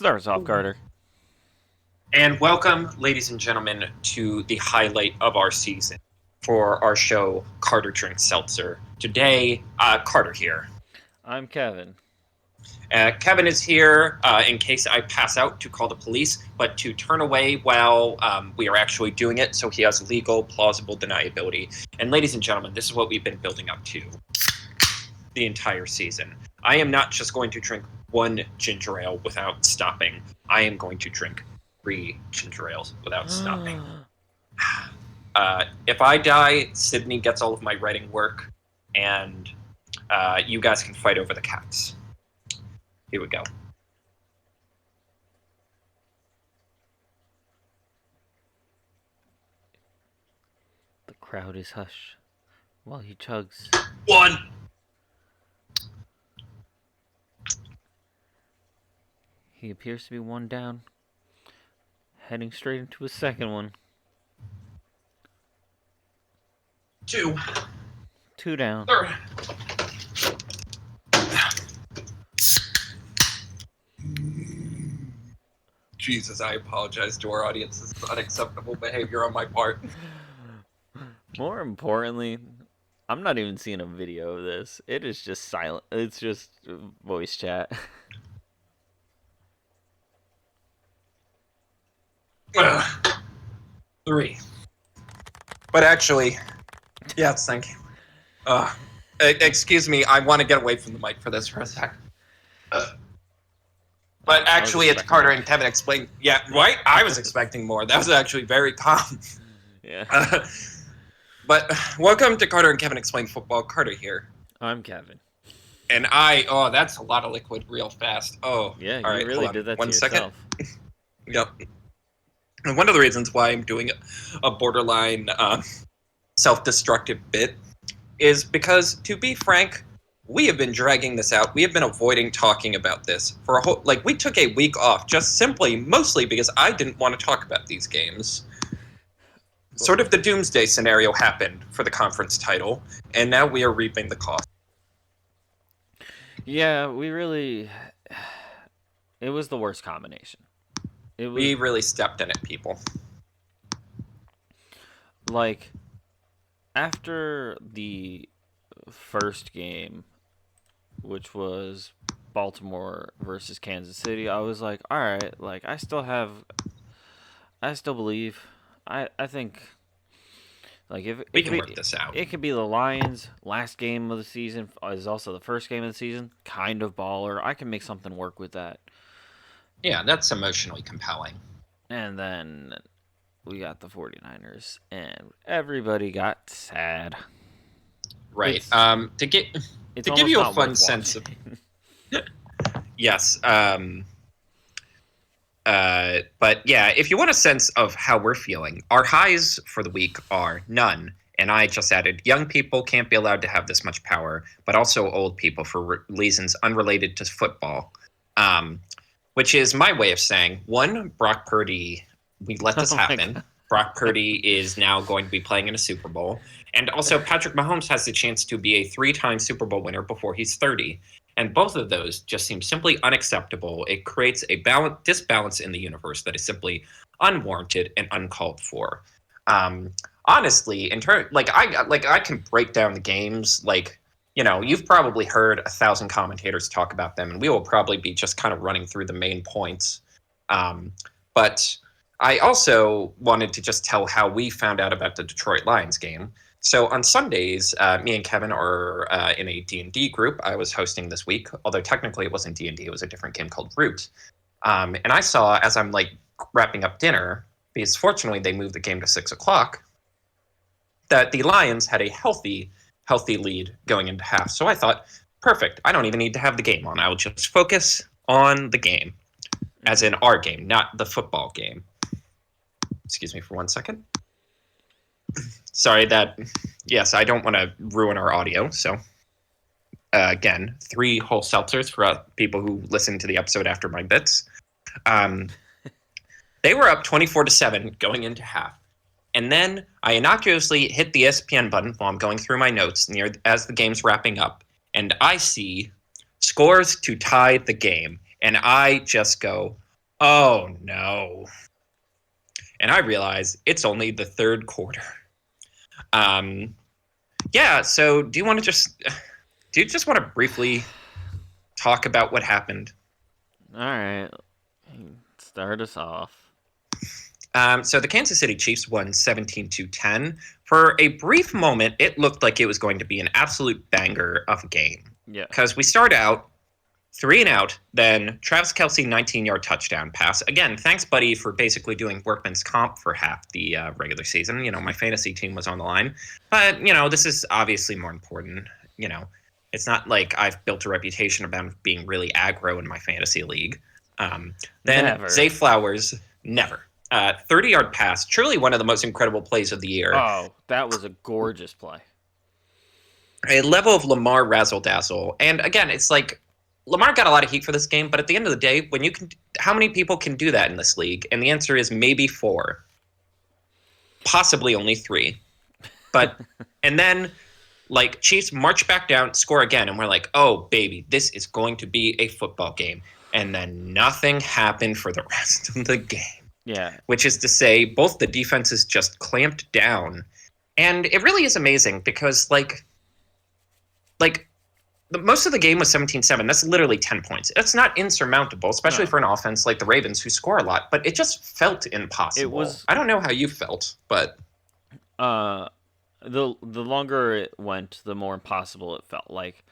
Start us off, Carter. And welcome, ladies and gentlemen, to the highlight of our season for our show, Carter Drinks Seltzer. Today, Carter here. I'm Kevin. Kevin is here in case I pass out to call the police, but to turn away while we are actually doing it, so he has legal, plausible deniability. And ladies and gentlemen, this is what we've been building up to the entire season. I am not just going to drink one ginger ale without stopping. I am going to drink 3 ginger ales without stopping. If I die, Sydney gets all of my writing work, and you guys can fight over the cats. Here we go. The crowd is hushed while he chugs. 1. He appears to be one down, heading straight into his second one. 2. 2 down. 3. Jesus, I apologize to our audience. This is unacceptable behavior on my part. More importantly, I'm not even seeing a video of this. It is just silent. It's just voice chat. 3. But actually, yes, thank you. Excuse me, I want to get away from the mic for this for a sec. But actually, it's Carter and Kevin explain. Yeah, right? I was expecting more. That was actually very calm. Yeah. But welcome to Carter and Kevin Explain Football. Carter here. I'm Kevin. And that's a lot of liquid real fast. Oh, yeah, all you right, really did that to yourself. Yep. And one of the reasons why I'm doing a borderline self-destructive bit is because, to be frank, we have been dragging this out. We have been avoiding talking about this for a whole... we took a week off just mostly because I didn't want to talk about these games. Sort of the doomsday scenario happened for the conference title, and now we are reaping the cost. Yeah, it was the worst combination. We really stepped in it, people. Like, after the first game, which was Baltimore versus Kansas City, I was like, all right, like, I still believe. I think, like, if we can work this out. It could be the Lions' last game of the season is also the first game of the season. Kind of baller. I can make something work with that. Yeah, that's emotionally compelling. And then we got the 49ers, and everybody got sad. Right. To give you a fun sense of... Yes. But yeah, if you want a sense of how we're feeling, our highs for the week are none. And I just added, young people can't be allowed to have this much power, but also old people for reasons unrelated to football. Which is my way of saying, 1, Brock Purdy, we let this happen. Brock Purdy is now going to be playing in a Super Bowl. And also, Patrick Mahomes has the chance to be a 3-time Super Bowl winner before he's 30. And both of those just seem simply unacceptable. It creates a disbalance in the universe that is simply unwarranted and uncalled for. Honestly, I can break down the games. You've probably heard 1,000 commentators talk about them, and we will probably be just kind of running through the main points. But I also wanted to just tell how we found out about the Detroit Lions game. So on Sundays, me and Kevin are in a D&D group I was hosting this week, although technically it wasn't D&D, it was a different game called Root. And I saw, as I'm wrapping up dinner, because fortunately they moved the game to 6 o'clock, that the Lions had a healthy lead going into half. So I thought, perfect, I don't even need to have the game on. I will just focus on the game, as in our game, not the football game. Excuse me for 1 second. Sorry yes, I don't want to ruin our audio. So again, 3 whole seltzers for people who listen to the episode after my bits. They were up 24-7 going into half. And then I innocuously hit the ESPN button while I'm going through my notes as the game's wrapping up. And I see scores to tie the game. And I just go, Oh no. And I realize it's only the third quarter. Um, yeah, so do you just want to briefly talk about what happened? All right, start us off. So the Kansas City Chiefs won 17-10. For a brief moment, it looked like it was going to be an absolute banger of a game. Yeah, Because we start out 3-and-out, then Travis Kelce 19-yard touchdown pass. Again, thanks, buddy, for basically doing workman's comp for half the regular season. My fantasy team was on the line. But, this is obviously more important. It's not like I've built a reputation about being really aggro in my fantasy league. Then never. Zay Flowers, never. 30-yard pass, truly one of the most incredible plays of the year. Oh, that was a gorgeous play. A level of Lamar razzle dazzle. And again, it's like Lamar got a lot of heat for this game, but at the end of the day, how many people can do that in this league? And the answer is maybe 4, possibly only 3. But and then Chiefs march back down, score again, and we're like, oh baby, this is going to be a football game. And then nothing happened for the rest of the game. Yeah. Which is to say, both the defenses just clamped down. And it really is amazing because, most of the game was 17-7. That's literally 10 points. That's not insurmountable, especially for an offense like the Ravens who score a lot. But it just felt impossible. I don't know how you felt, but... The longer it went, the more impossible it felt. Like,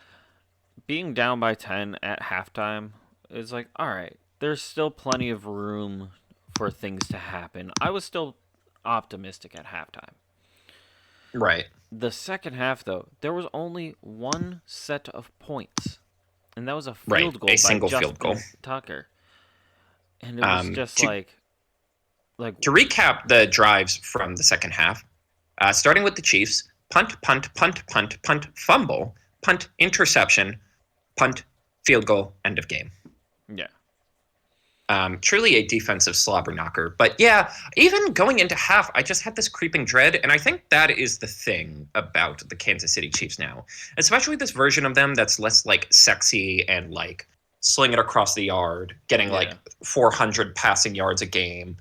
being down by 10 at halftime is like, all right, there's still plenty of room for things to happen. I was still optimistic at halftime. Right. The second half, though, there was only one set of points, and that was a field goal a by single Justin field goal. Tucker. And it was just to recap the drives from the second half, starting with the Chiefs: punt, punt, punt, punt, punt, fumble, punt, interception, punt, field goal, end of game. Yeah. Truly a defensive slobber knocker. But yeah, even going into half, I just had this creeping dread. And I think that is the thing about the Kansas City Chiefs now, especially this version of them that's less sexy and sling it across the yard, getting 400 passing yards a game,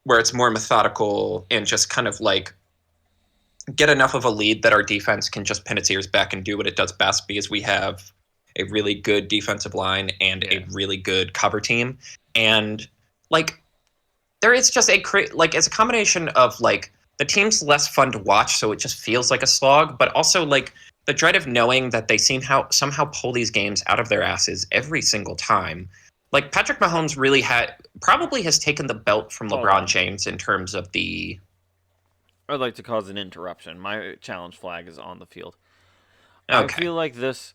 where it's more methodical and just kind of get enough of a lead that our defense can just pin its ears back and do what it does best, because we have a really good defensive line and a really good cover team. And there is just it's a combination of the team's less fun to watch, so it just feels like a slog, but also the dread of knowing that they somehow pull these games out of their asses every single time. Patrick Mahomes probably has taken the belt from LeBron James in terms of the... I'd like to cause an interruption. My challenge flag is on the field. Okay. I feel like this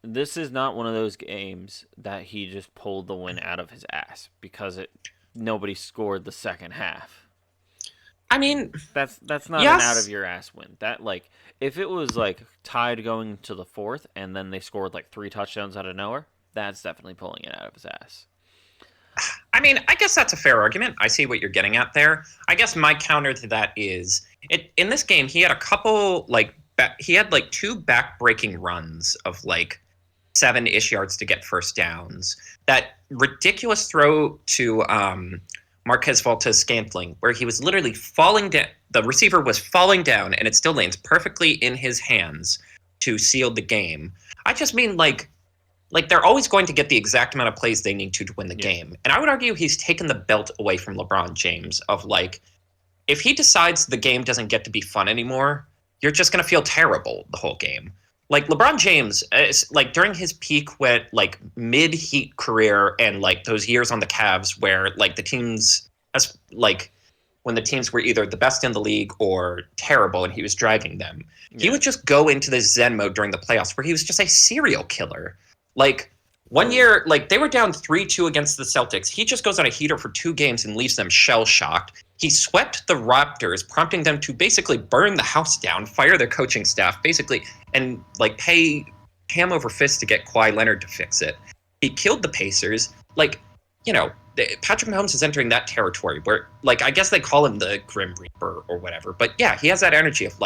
is not one of those games that he just pulled the win out of his ass because nobody scored the second half. I mean, that's not an out of your ass win. That if it was tied going to the fourth and then they scored 3 touchdowns out of nowhere, that's definitely pulling it out of his ass. I mean, I guess that's a fair argument. I see what you're getting at there. I guess my counter to that is in this game he had a couple he had 2 back-breaking runs of 7-ish yards to get first downs. That ridiculous throw to Marquez Valdes-Scantling, where he was literally falling down. The receiver was falling down, and it still lands perfectly in his hands to seal the game. I just mean they're always going to get the exact amount of plays they need to win the game. And I would argue he's taken the belt away from LeBron James of if he decides the game doesn't get to be fun anymore, you're just going to feel terrible the whole game. LeBron James, during his peak, mid-Heat career and those years on the Cavs where the teams, when the teams were either the best in the league or terrible and he was driving them, he would just go into this Zen mode during the playoffs where he was just a serial killer. One year, they were down 3-2 against the Celtics. He just goes on a heater for 2 games and leaves them shell-shocked. He swept the Raptors, prompting them to basically burn the house down, fire their coaching staff, basically, and pay ham over fist to get Kawhi Leonard to fix it. He killed the Pacers. Patrick Mahomes is entering that territory where, I guess they call him the Grim Reaper or whatever. But yeah, he has that energy of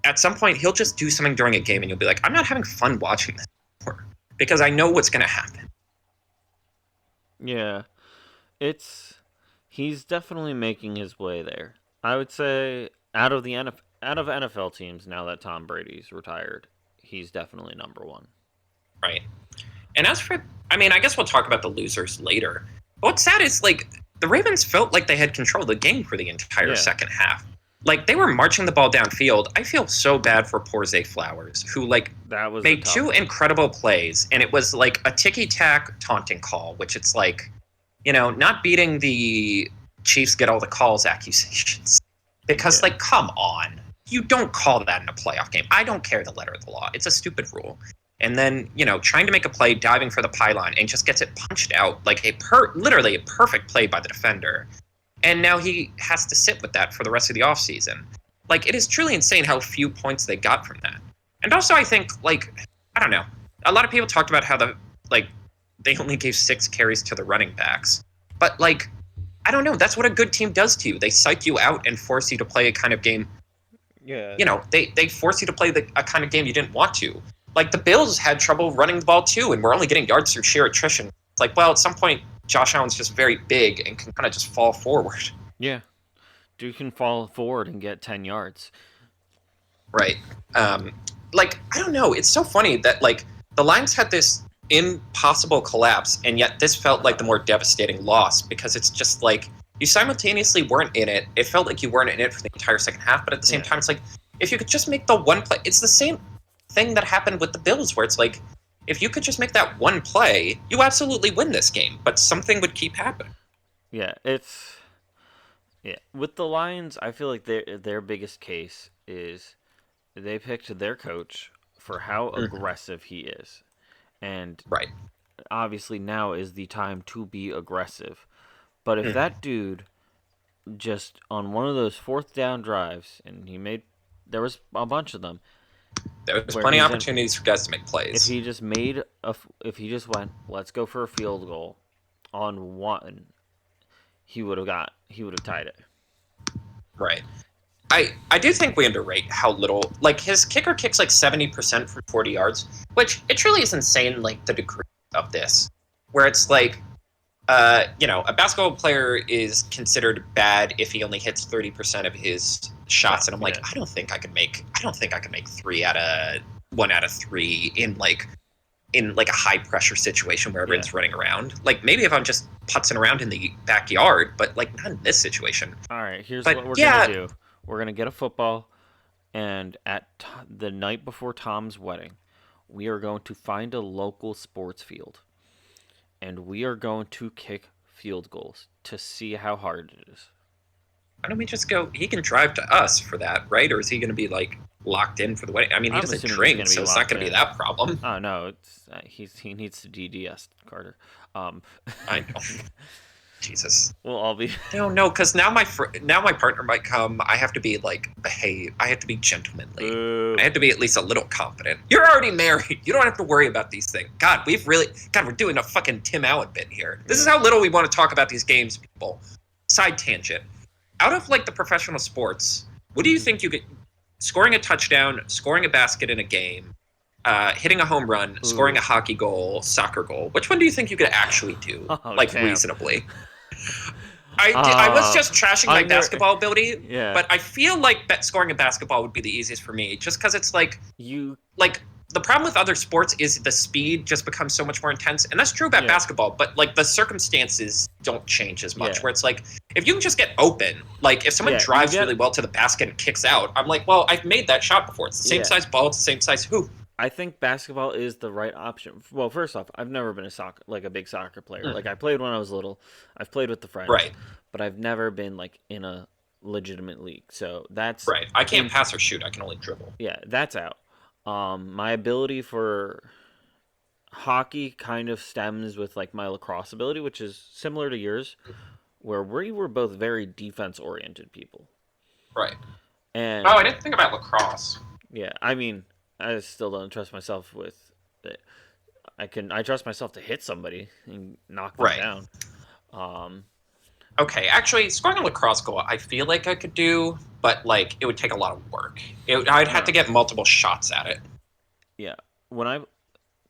at some point he'll just do something during a game and you'll be like, I'm not having fun watching this anymore because I know what's going to happen. Yeah, it's he's definitely making his way there. I would say out of NFL teams now that Tom Brady's retired, he's definitely number one. Right. And as for, I mean, I guess we'll talk about the losers later. But what's sad is, like, the Ravens felt like they had control of the game for the entire Yeah, second half. Like, they were marching the ball downfield. I feel so bad for poor Zay Flowers, who, like, that was a made tough two one. incredible plays, and it was, like, a ticky-tack taunting call, which it's like, not beating the Chiefs get all the calls accusations. Because, Yeah, like, come on. You don't call that in a playoff game. I don't care the letter of the law. It's a stupid rule. And then, trying to make a play, diving for the pylon, and just gets it punched out like literally a perfect play by the defender. And now he has to sit with that for the rest of the offseason. Like, it is truly insane how few points they got from that. And also, I think, like, I don't know. A lot of people talked about how they only gave 6 carries to the running backs. But, like, I don't know. That's what a good team does to you. They psych you out and force you to play a kind of game. yeah, They force you to play a kind of game you didn't want to. Like, the Bills had trouble running the ball too, and we're only getting yards through sheer attrition. It's like, well, at some point, Josh Allen's just very big and can kind of just fall forward. yeah. Dude can fall forward and get 10 yards. Right. Um, like, I don't know. It's so funny that, like, the Lions had this impossible collapse, and yet this felt like the more devastating loss because it's just like you simultaneously weren't in it. It felt like you weren't in it for the entire second half, but at the same Yeah, time, it's like if you could just make the one play, it's the same thing that happened with the Bills, where it's like if you could just make that one play, you absolutely win this game, but something would keep happening. yeah. It's yeah. With the Lions, I feel like their biggest case is they picked their coach for how Mhm. aggressive he is, and Right. obviously now is the time to be aggressive. But if Mhm. that dude just on one of those fourth down drives, and there was a bunch of them There was where plenty of he's in. opportunities for guys to make If plays. he just if he just went, let's go for a field goal on one, he would have tied it. Right. I do think we underrate how little, like, his kicker kicks like 70% from 40 yards, which it truly is insane, like the degree of this, where it's like, a basketball player is considered bad if he only hits 30% of his shots, and I'm like, Yeah, I don't think I can make 1 out of 3 in like a high pressure situation where yeah. everyone's running around. Like, maybe if I'm just putzing around in the backyard, but like not in this situation. All right, here's But what we're gonna yeah, do. We're gonna get a football, and the night before Tom's wedding, we are going to find a local sports field, and we are going to kick field goals to see how hard it is. why don't we just go? He can drive to us for that, right? Or is he going to be like locked in for the wedding? I mean, he I'm doesn't assuming he's drink, gonna be so it's not locked going to be in. that problem. Oh no, it's he needs to DDS Carter. Um, I know. Jesus. we'll all be. No, because now my partner might come. I have to be like behave. I have to be gentlemanly. Boo. I have to be at least a little confident. You're already married. You don't have to worry about these things. God, we're doing a fucking Tim Allen bit here. This is how little we want to talk about these games, people. Side tangent. Out of like the professional sports, what do you think you get? Scoring a touchdown, scoring a basket in a game, hitting a home run, scoring Ooh. a hockey goal, soccer goal. Which one do you think you could actually do, Oh like damn. reasonably? I was Uh, just trashing my under. basketball ability, Yeah. but I feel like scoring a basketball would be the easiest for me, just because it's You. like the problem with other sports is the speed just becomes so much more intense, and that's true about Yeah. basketball. But like the circumstances don't change as much. Yeah. Where it's like if you can just get open, like if someone Yeah. You drives get. really well to the basket and kicks out, I'm like, well, I've made that shot before. It's the same Yeah. size ball, it's the same size hoop. I think basketball is the right option. Well, first off, I've never been a big soccer player. Like I played when I was little. I've played with the friends, Right, but I've never been like in a legitimate league. So that's right. I can't in pass or shoot. I can only dribble. yeah, that's out. My ability for hockey kind of stems with like my lacrosse ability, which is similar to yours, where we were both very defense oriented people. Right. Oh, And I didn't think about lacrosse. yeah, I mean, I still don't trust myself with it. I trust myself to hit somebody and knock them Right. down. Um, Okay, actually, scoring a lacrosse goal, I feel like I could do, but like it would take a lot of work. I'd have to no, get multiple shots at it. yeah. When I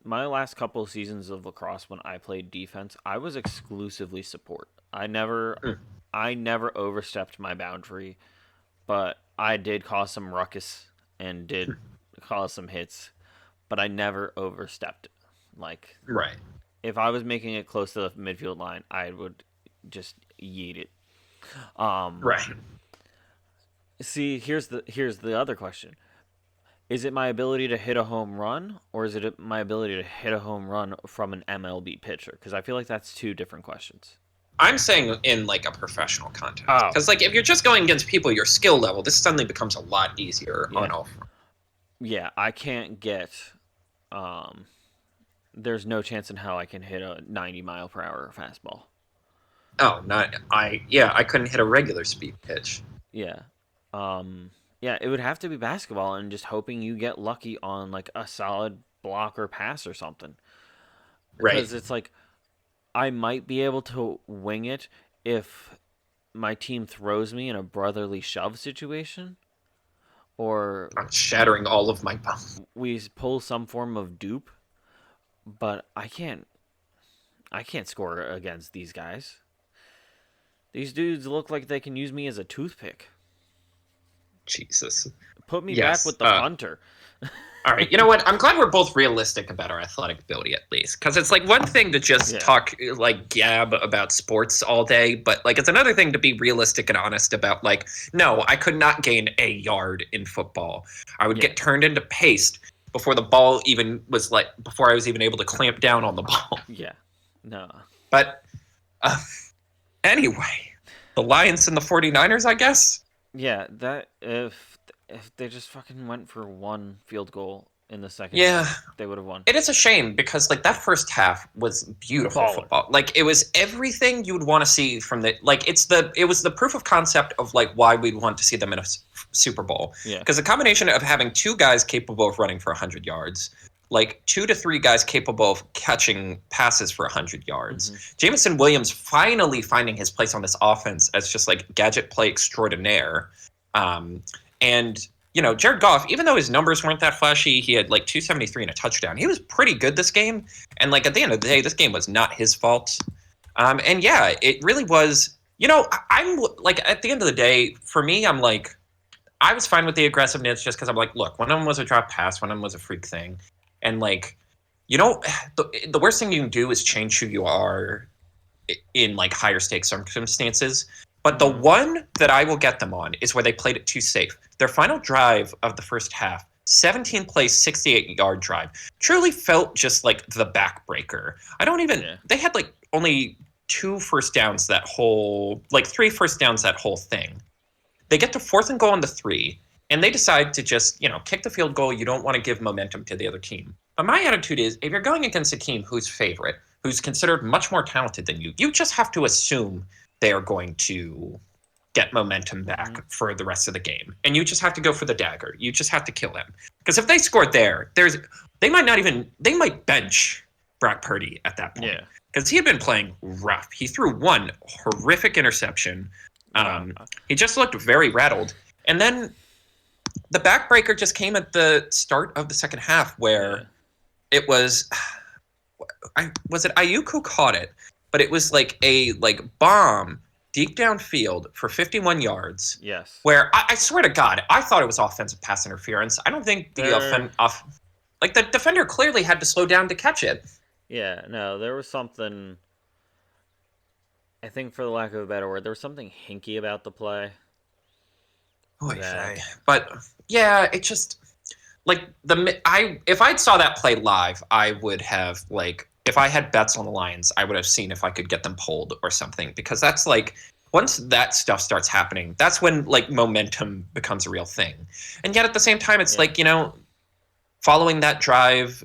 my last couple of seasons of lacrosse when I played defense, I was exclusively support. Mm. I never overstepped my boundary, but I did cause some ruckus and did cause some hits, but I never overstepped it. Like Right. if I was making it close to the midfield line, I would just yeet it. Um, Right. See, here's the other question. Is it my ability to hit a home run, or is it my ability to hit a home run from an MLB pitcher? Because I feel like that's two different questions. I'm saying in like a professional context, Oh, because like if you're just going against people your skill level, this suddenly becomes a lot easier on yeah, all fronts. yeah. I can't get. Um, there's no chance in hell I can hit a 90-mile-per-hour fastball. Oh, not I. Yeah, I couldn't hit a regular speed pitch. Yeah. Um, yeah. It would have to be basketball, and just hoping you get lucky on like a solid block or pass or something. Right. Because it's like I might be able to wing it if my team throws me in a brotherly shove situation, or I'm shattering all of my bones. we pull some form of dupe. But I can't score against these guys. These dudes look like they can use me as a toothpick. Jesus. Put me back Yes. with the punter. All right. You know what? I'm glad we're both realistic about our athletic ability, at least, because it's like one thing to just Yeah. talk like gab about sports all day, but like it's another thing to be realistic and honest about. Like, no, I could not gain a yard in football. I would Yeah. get turned into paste before the ball even was like before I was even able to clamp down on the ball. Yeah. No. But uh, anyway, the Lions and the 49ers, I guess. Yeah, that if they just fucking went for one field goal in the second Yeah. half, they would have won. It is a shame because like that first half was beautiful Baller. football. Like it was everything you would want to see from the like it was the proof of concept of like why we'd want to see them in a Super Bowl. Yeah. Because a combination of having two guys capable of running for 100 yards, like 2 to 3 guys capable of catching passes for 100 yards. Mhm. Jameson Williams finally finding his place on this offense as just like gadget play extraordinaire. And you know, Jared Goff, even though his numbers weren't that flashy, he had like 273 and a touchdown. He was pretty good this game. And like at the end of the day, this game was not his fault. And yeah, it really was. You know, I'm like at the end of the day, for me, I'm like, I was fine with the aggressiveness just because I'm like, look, one of them was a drop pass, one of them was a freak thing. And like, you know, the worst thing you can do is change who you are in like higher stakes circumstances. But the one that I will get them on is where they played it too safe. Their final drive of the first half, 17 play, 68-yard drive, truly felt just like the backbreaker. I don't even. Yeah. They had like only 2 first downs that whole, like 3 first downs that whole thing. They get to 4th and goal on the 3, and they decide to just, you know, kick the field goal. You don't want to give momentum to the other team. But my attitude is, if you're going against a team who's favorite, who's considered much more talented than you just have to assume they are going to get momentum back for the rest of the game. And you just have to go for the dagger. You just have to kill them. Because if they scored there, they might bench Brock Purdy at that point. Yeah. Because he had been playing rough. He threw one horrific interception. He just looked very rattled. And then the backbreaker just came at the start of the second half where it was it Ayuk who caught it? But it was like a bomb deep downfield for 51 yards. Yes. Where I swear to God, I thought it was offensive pass interference. I don't think the the defender clearly had to slow down to catch it. Yeah, no, there was something. I think, for the lack of a better word, there was something hinky about the play. But yeah, it just like if I'd saw that play live, I would have like. If I had bets on the Lions, I would have seen if I could get them pulled or something, because that's like once that stuff starts happening, that's when like momentum becomes a real thing. And yet at the same time, it's like, you know, following that drive,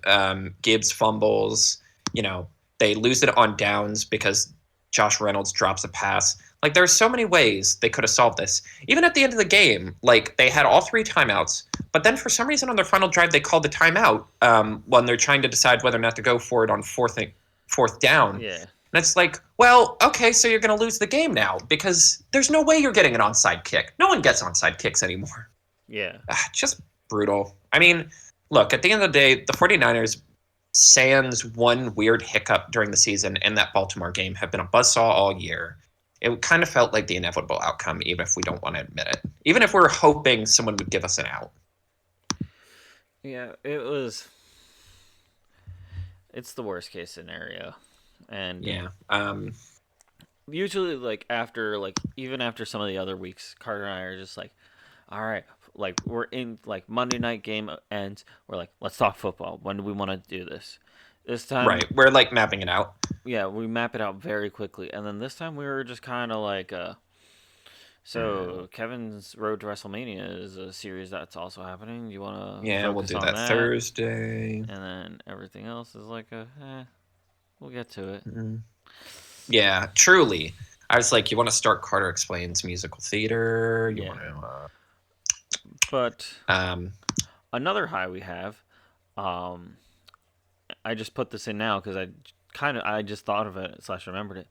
Gibbs fumbles, you know, they lose it on downs because Josh Reynolds drops a pass. Like there's so many ways they could have solved this. Even at the end of the game, like they had all 3 timeouts, but then for some reason on their final drive they called the timeout when they're trying to decide whether or not to go for it on fourth down. Yeah. And it's like, well, okay, so you're going to lose the game now because there's no way you're getting an onside kick. No one gets onside kicks anymore. Yeah. Just brutal. I mean, look, at the end of the day, the 49ers, sans one weird hiccup during the season and that Baltimore game, have been a buzzsaw all year. It kind of felt like the inevitable outcome, even if we don't want to admit it. Even if we're hoping someone would give us an out. Yeah, it was. It's the worst case scenario, and Yeah. usually like after like even after some of the other weeks, Carter and I are just like, all right, like we're in like Monday night game ends. We're like, let's talk football. When do we want to do this? This time, Right. We're like mapping it out. yeah, we map it out very quickly, and then this time we were just kind of like, so Kevin's Road to WrestleMania is a series that's also happening. You want to Yeah, we'll focus do on that that, Thursday. and then everything else is like we'll get to it. Yeah, truly. I was like, you want to start Carter Explains musical theater? You Yeah. want to. But Um, another high we have, um, I just put this in now because I just thought of it / remembered it.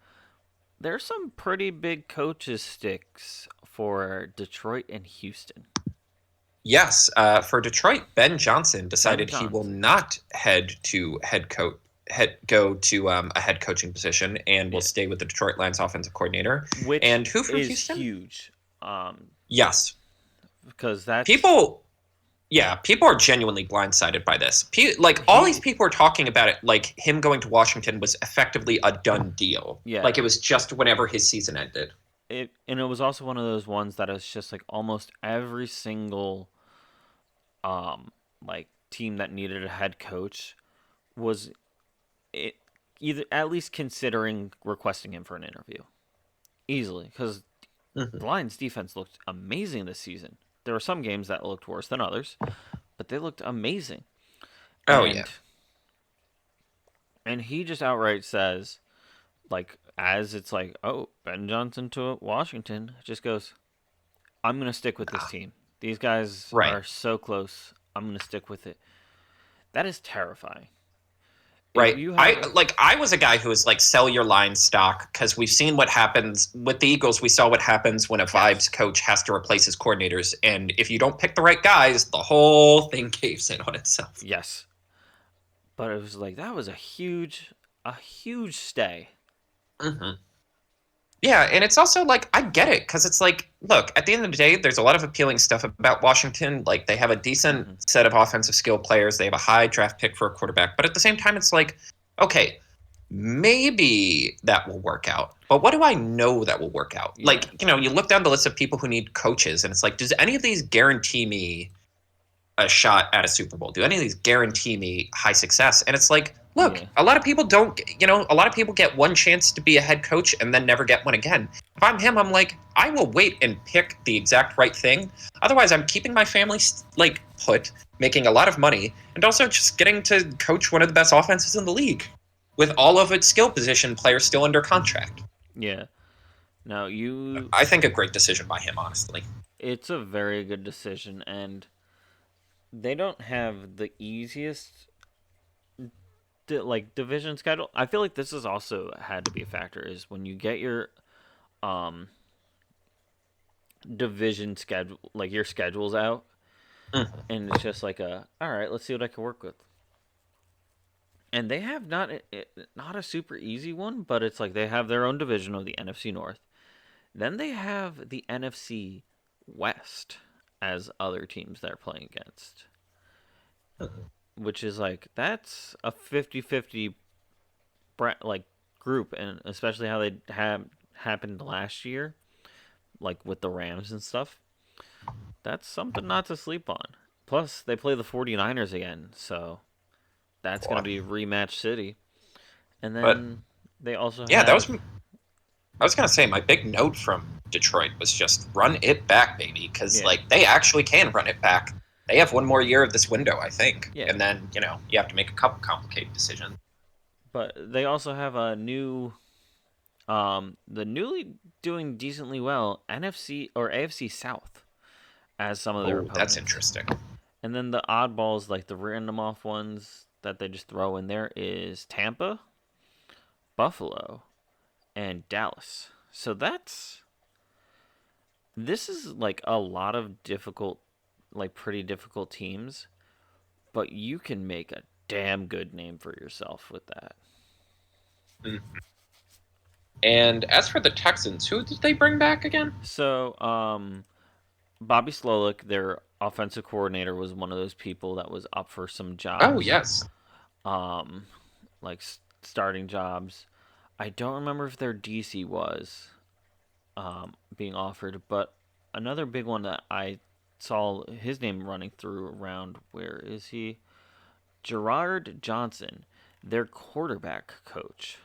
There's some pretty big coaches sticks for Detroit and Houston. yes, for Detroit, Ben Johnson decided he will Johnson. not go to a head coaching position and will Yeah. stay with the Detroit Lions offensive coordinator. Which And who from is Houston? huge, Yes, because that's people. Yeah, people are genuinely blindsided by this. Like all these people are talking about it, like him going to Washington was effectively a done deal. Yeah. Like it was just whenever his season ended. it, and it was also one of those ones that is just like almost every single, like team that needed a head coach was it either at least considering requesting him for an interview easily because the Lions defense looked amazing this season. There were some games that looked worse than others, but they looked amazing. Oh yeah. And he just outright says, like, as it's like, oh, Ben Johnson to Washington, just goes, I'm going to stick with this team. These guys Right. are so close. I'm going to stick with it. That is terrifying. Right. I was a guy who was like, sell your line stock because we've seen what happens with the Eagles. We saw what happens when a vibes coach has to replace his coordinators. And if you don't pick the right guys, the whole thing caves in on itself. Yes. But it was like, that was a huge stay. Mm-hmm. Yeah, and it's also like I get it because it's like, look, at the end of the day, there's a lot of appealing stuff about Washington. Like they have a decent set of offensive skill players. They have a high draft pick for a quarterback, but at the same time, it's like, okay, maybe that will work out. But what do I know that will work out? Yeah. Like, you look down the list of people who need coaches, and it's like, does any of these guarantee me a shot at a Super Bowl? Do any of these guarantee me high success? And it's like, look, Yeah. a lot of people don't, a lot of people get one chance to be a head coach and then never get one again. If I'm him, I'm like, I will wait and pick the exact right thing. Otherwise, I'm keeping my family like put, making a lot of money, and also just getting to coach one of the best offenses in the league with all of its skill position players still under contract. Yeah. Now I think a great decision by him, honestly. It's a very good decision, and they don't have the easiest division schedule. I feel like this has also had to be a factor is when you get your division schedule, like your schedules out, and it's just like all right, let's see what I can work with. And they have not a super easy one, but it's like they have their own division of the NFC North. Then they have the NFC West as other teams they're playing against. Which is like, that's a 50-50 like group, and especially how they happened last year, like with the Rams and stuff. That's something not to sleep on. Plus, they play the 49ers again, so that's going to be rematch city. And then they also yeah, have... that was... I was going to say, my big note from Detroit was just run it back, baby, because like they actually can run it back. They have one more year of this window, I think. Yeah. And then, you have to make a couple complicated decisions. But they also have a new, the newly doing decently well NFC or AFC South as some of their opponents. That's interesting. And then the oddballs, like the random off ones that they just throw in there, is Tampa, Buffalo, and Dallas. So this is like a lot of difficult, like pretty difficult teams, but you can make a damn good name for yourself with that. Mhm. And as for the Texans, who did they bring back again? So, Bobby Slowick, their offensive coordinator, was one of those people that was up for some Oh, jobs, yes. um, like starting jobs. I don't remember if their DC was being offered, but another big one that I saw his name running through around, where is he? Gerard Johnson, their quarterback coach.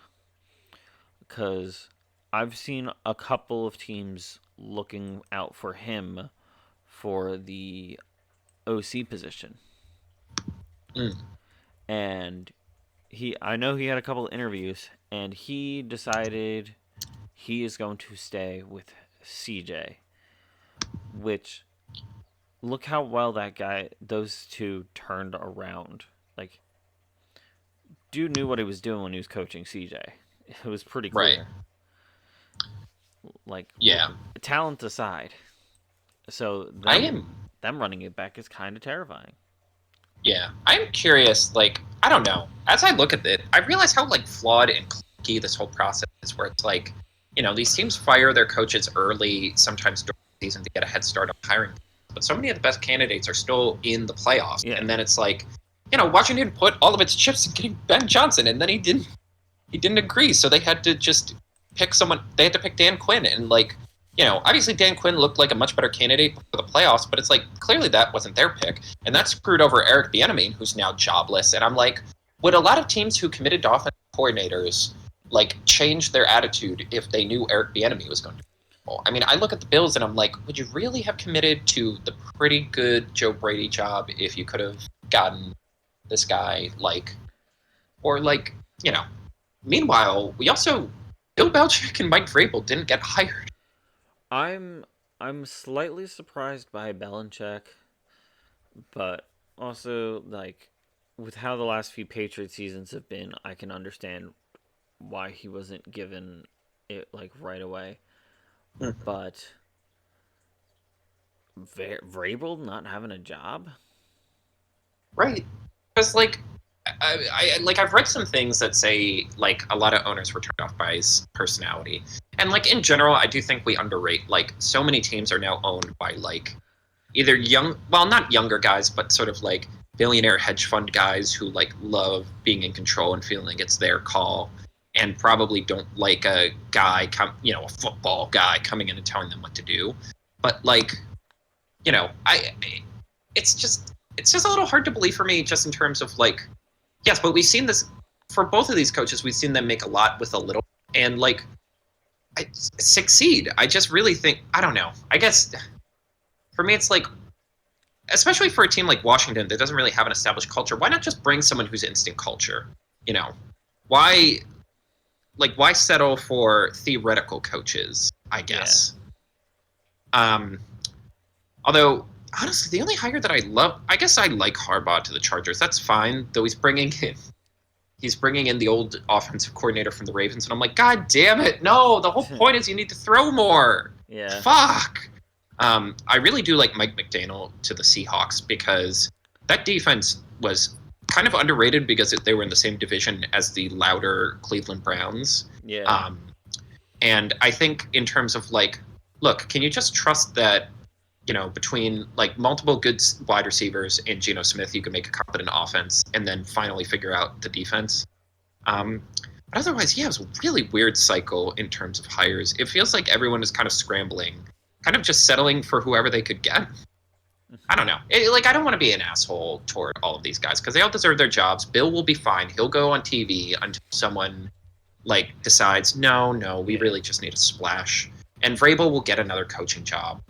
Because I've seen a couple of teams looking out for him for the OC position. Mm. And I know he had a couple of interviews and he decided he is going to stay with CJ, which look how well those two turned around. Like, dude knew what he was doing when he was coaching CJ. It was pretty Right. clear. Like, Yeah. talent aside. So I am. them running it back is kind of terrifying. Yeah, I'm curious. Like, I don't know. As I look at it, I realize how like flawed and clunky this whole process is. Where it's like, these teams fire their coaches early, sometimes during the season to get a head start on hiring. But so many of the best candidates are still in the playoffs, Yeah. and then it's like, Washington put all of its chips in getting Ben Johnson, and then he didn't. He didn't agree, so they had to just pick someone. They had to pick Dan Quinn, and like, obviously Dan Quinn looked like a much better candidate for the playoffs, but it's like clearly that wasn't their pick, and that screwed over Eric Bieniemy, who's now jobless. And I'm like, would a lot of teams who committed to offensive coordinators like change their attitude if they knew Eric Bieniemy was going to? I mean, I look at the Bills and I'm like, would you really have committed to the pretty good Joe Brady job if you could have gotten this guy or Meanwhile, we also Bill Belichick and Mike Vrabel didn't get hired. I'm slightly surprised by Belichick, but also like with how the last few Patriot seasons have been, I can understand why he wasn't given it like right away. But Vrabel not having a job? Right. Because I've read some things that say like a lot of owners were turned off by his personality, and like in general, I do think we underrate like so many teams are now owned by like either not younger guys, but sort of like billionaire hedge fund guys who like love being in control and feeling like it's their call, and probably don't like a a football guy coming in and telling them what to do. But like, I it's just a little hard to believe for me, just in terms of like, yes, but we've seen this for both of these coaches. We've seen them make a lot with a little, and like succeed. I just really think, I don't know. I guess for me, it's like, especially for a team like Washington that doesn't really have an established culture, why not just bring someone who's instant culture? Why settle for theoretical coaches? I guess. Yeah. Although honestly, the only hire that I love, I guess I like Harbaugh to the Chargers. That's fine, though he's bringing in the old offensive coordinator from the Ravens, and I'm like, God damn it, no! The whole point is you need to throw more. Yeah. Fuck. I really do like Mike McDaniel to the Seahawks because that defense was kind of underrated because they were in the same division as the louder Cleveland Browns. Yeah. And I think in terms of like, look, can you just trust that? Between like multiple good wide receivers and Geno Smith, you can make a competent offense and then finally figure out the defense. But otherwise, yeah, it was a really weird cycle in terms of hires. It feels like everyone is kind of scrambling, kind of just settling for whoever they could get. I don't know. I don't want to be an asshole toward all of these guys because they all deserve their jobs. Bill will be fine. He'll go on TV until someone decides, no, we really just need a splash. And Vrabel will get another coaching job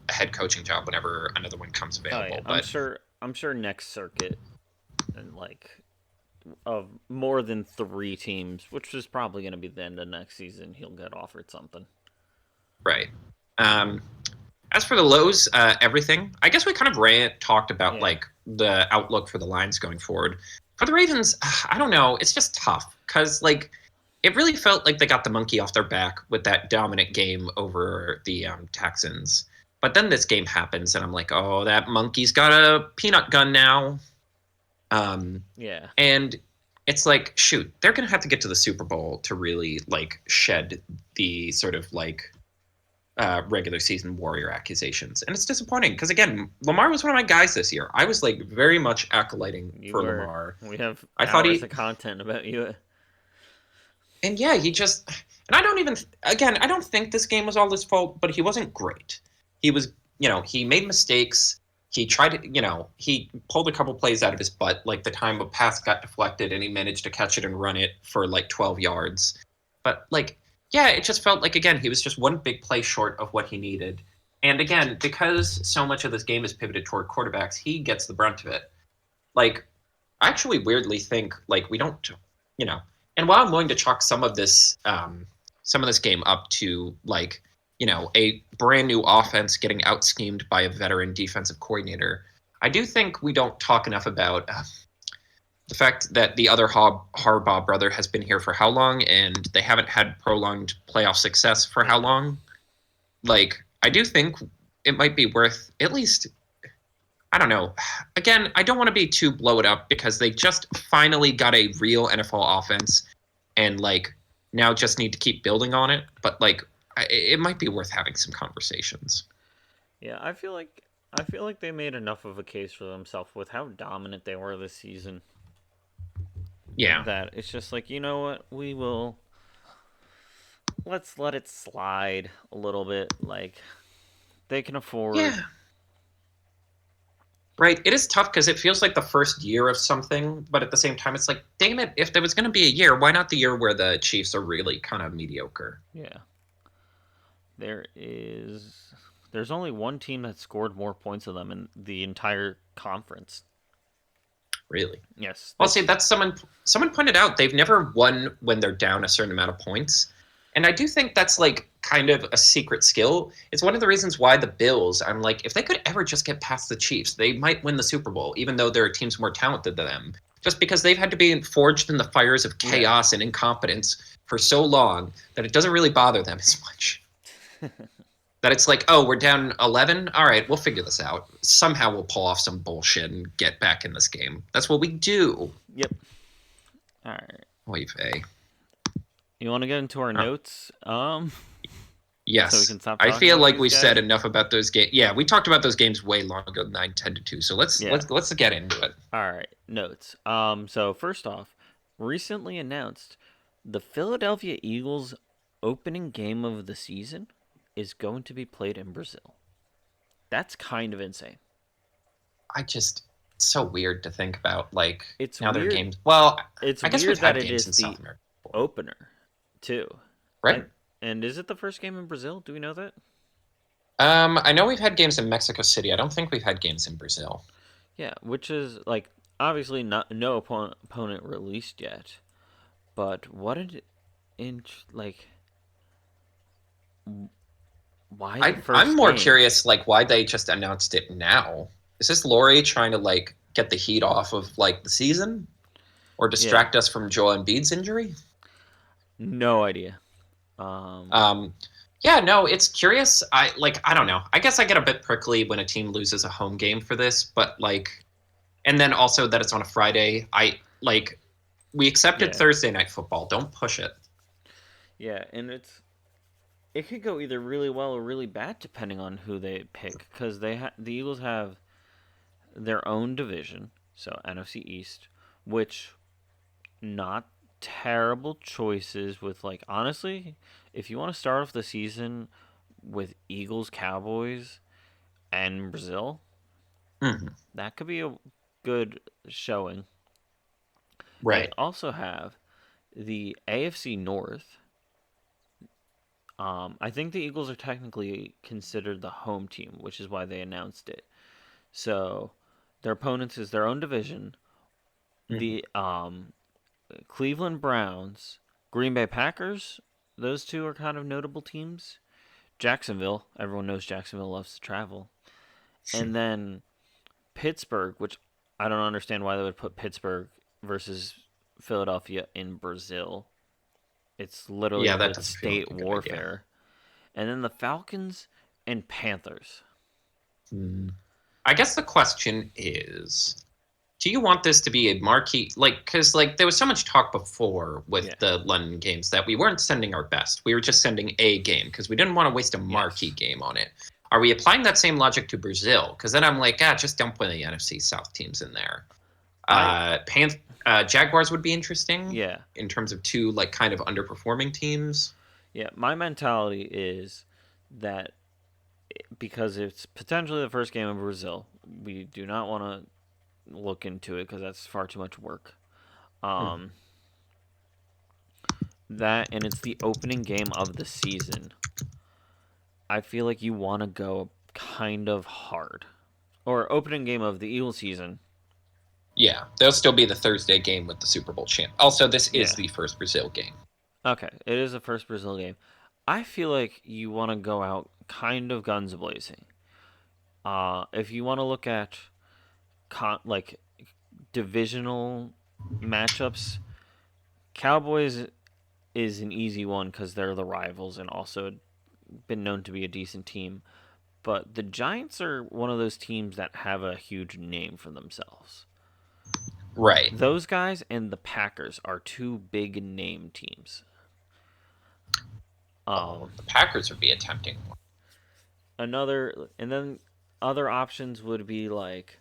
a head coaching job whenever another one comes available. Oh, yeah. But I'm sure next circuit and of more than 3 teams, which is probably going to be the end of next season, he'll get offered something. Right. As for the lows, everything. I guess we kind of talked about the outlook for the Lions going forward. For the Ravens, I don't know. It's just tough because it really felt like they got the monkey off their back with that dominant game over the Texans. But then this game happens, and I'm like, oh, that monkey's got a peanut gun now. Yeah. And it's like, shoot, they're going to have to get to the Super Bowl to really like shed the sort of like regular season warrior accusations. And it's disappointing because, again, Lamar was one of my guys this year. I was like very much acolyting You for were. Lamar. We have I thought hours he, of content about you. and yeah, he just, and I don't even, again, I don't think this game was all his fault, but he wasn't great. He was, he made mistakes. He tried to, he pulled a couple plays out of his butt, like the time a pass got deflected and he managed to catch it and run it for like 12 yards. But like, yeah, it just felt like, again, he was just one big play short of what he needed. And again, because so much of this game is pivoted toward quarterbacks, he gets the brunt of it. Like, I actually weirdly think like we don't, you know. And while I'm willing to chalk some of this game up to like a brand new offense getting out schemed by a veteran defensive coordinator, I do think we don't talk enough about the fact that the other Harbaugh brother has been here for how long, and they haven't had prolonged playoff success for how Yeah. long. Like, I do think it might be worth at least, I don't know. Again, I don't want to be too blow it up because they just finally got a real NFL offense and like now just need to keep building on it. But like, it might be worth having some conversations. Yeah, I feel like they made enough of a case for themselves with how dominant they were this season Yeah. that it's just like, you know what? Let's let it slide a little bit. Like they can afford. Yeah. Right. It is tough because it feels like the first year of something, but at the same time, it's like, damn it, if there was going to be a year, why not the year where the Chiefs are really kind of mediocre? Yeah. There's only one team that scored more points than them in the entire conference. Really. Yes, Well, see, that's someone pointed out they've never won when they're down a certain amount of points. And I do think that's like kind of a secret skill. It's one of the reasons why the Bills, I'm like, if they could ever just get past the Chiefs, they might win the Super Bowl, even though there are teams more talented than them. Just because they've had to be forged in the fires of Yeah. chaos and incompetence for so long that it doesn't really bother them as much. That it's like, oh, we're down 11. All right, we'll figure this out. Somehow we'll pull off some bullshit and get back in this game. That's what we do. Yep. All right. Oy vey. You want to get into our Uh, notes? Yes. So we can stop I talking feel about like these we guys? said enough about those games. Yeah, we talked about those games way long ago than I intended to. So let's Yeah. let's get into it. All right. Notes. So first off, recently announced the Philadelphia Eagles opening game of the season is going to be played in Brazil. That's kind of insane. I just it's so weird to think about like It's now their weird. games. Well, It's I guess weird we've that had it games in is the South America before. opener, too. Right? And is it the first game in Brazil? Do we know that? I know we've had games in Mexico City. I don't think we've had games in Brazil. Yeah, which is like obviously not no opponent released yet, but what did in like why the I'm first more game? curious like why they just announced it now. Is this Laurie trying to like get the heat off of like the season? Or Yeah, distract us from Joel Embiid's injury? no idea. Um, Um, yeah, no, it's curious. I don't know. I guess I get a bit prickly when a team loses a home game for this, but like, and then also that it's on a Friday. I like we accepted yeah, Thursday night football. Don't push it. yeah, and it could go either really well or really bad depending on who they pick because the Eagles have their own division, so NFC East, which not terrible choices with like honestly, if you want to start off the season with Eagles, Cowboys, and Brazil, Hmm. that could be a good showing. They Right. also have the AFC North. I think the Eagles are technically considered the home team, which is why they announced it. So their opponents is their own division. Hmm. The Cleveland Browns, Green Bay Packers, those two are kind of notable teams. Jacksonville, everyone knows Jacksonville loves to travel. And then Pittsburgh, which I don't understand why they would put Pittsburgh versus Philadelphia in Brazil. It's literally Yeah, that with doesn't feel like state a good idea. warfare. And then the Falcons and Panthers. Hmm. I guess the question is, do you want this to be a marquee? Like, because like there was so much talk before with Yeah. the London games that we weren't sending our best. We were just sending a game because we didn't want to waste a marquee Yes. game on it. Are we applying that same logic to Brazil? Because then I'm like, just dump one of the NFC South teams in there. I Jaguars would be interesting yeah. in terms of two like kind of underperforming teams. Yeah, my mentality is that because it's potentially the first game of Brazil, we do not want to look into it because that's far too much work. Um, that and it's the opening game of the season. I feel like you want to go kind of hard, or opening game of the Eagle season. Yeah, they'll still be the Thursday game with the Super Bowl champ. Also, this is Yeah. the first Brazil game. Okay, it is the first Brazil game. I feel like you want to go out kind of guns blazing. If you want to look at like divisional matchups, Cowboys is an easy one because they're the rivals and also been known to be a decent team. But the Giants are one of those teams that have a huge name for themselves. Right. Those guys and the Packers are two big name teams. The Packers would be a tempting one. And then other options would be like,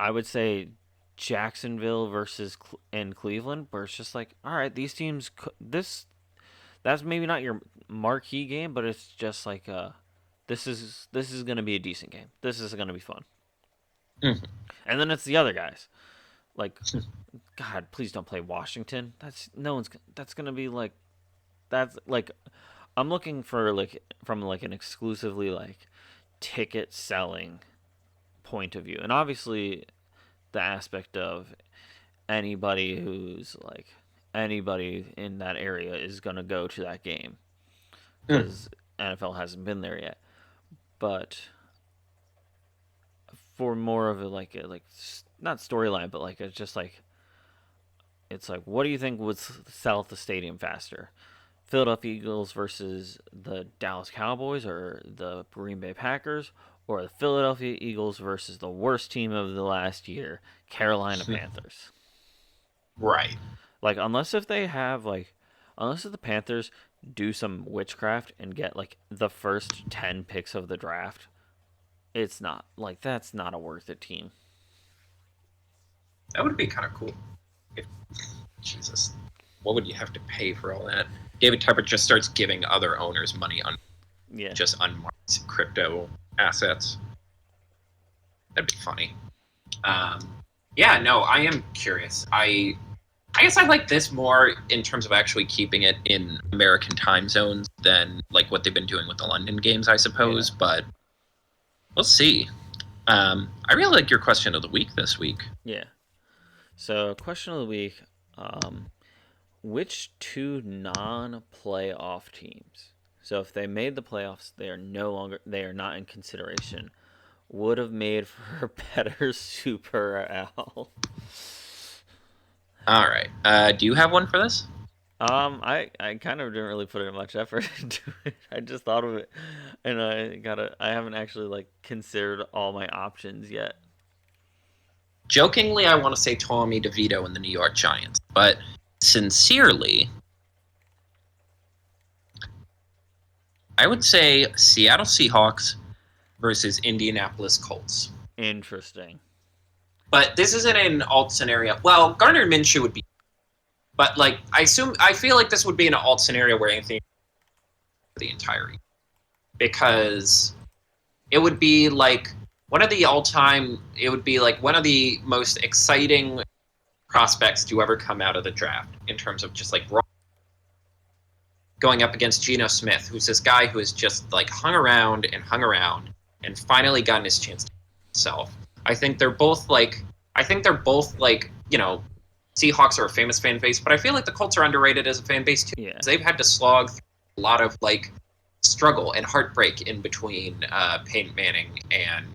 I would say Jacksonville versus and Cleveland, where it's just like, all right, these teams, that's maybe not your marquee game, but it's just like, this is gonna be a decent game. This is gonna be fun. Mhm. And then it's the other guys, like, God, please don't play Washington. That's gonna be like, that's like, I'm looking for like from like an exclusively like ticket selling point of view, and obviously the aspect of anybody in that area is going to go to that game because NFL hasn't been there yet. But for more of a like not storyline, but like it's just like it's like what do you think would sell at the stadium faster? Philadelphia Eagles versus the Dallas Cowboys or the Green Bay Packers, or the Philadelphia Eagles versus the worst team of the last year, Carolina Panthers. Right. Like unless if the Panthers do some witchcraft and get like the first 10 picks of the draft, it's not like that's not a worth it team. That would be kind of cool. If, Jesus, what would you have to pay for all that? David Tepper just starts giving other owners money on just unmarked crypto assets. That'd be funny. Yeah, no, I am curious. I guess I like this more in terms of actually keeping it in American time zones than like what they've been doing with the London games, I suppose. Yeah. But we'll see. I really like your question of the week this week. Yeah. So, question of the week: which two non-playoff teams? So, if they made the playoffs, they are not in consideration. Would have made for a better Super L. All right. Do you have one for this? I kind of didn't really put in much effort into it. I just thought of it, and I haven't actually like considered all my options yet. Jokingly, I want to say Tommy DeVito and the New York Giants, but sincerely, I would say Seattle Seahawks versus Indianapolis Colts. Interesting. But this isn't an alt scenario. Well, Gardner Minshew would be, but like I feel like this would be an alt scenario where anything for the entire year, because it would be like one of the all-time. It would be like one of the most exciting prospects to ever come out of the draft in terms of just like going up against Geno Smith, who's this guy who has just like hung around and finally gotten his chance to himself. I think they're both like, you know, Seahawks are a famous fan base, but I feel like the Colts are underrated as a fan base too. Yeah. They've had to slog through a lot of like struggle and heartbreak in between Peyton Manning and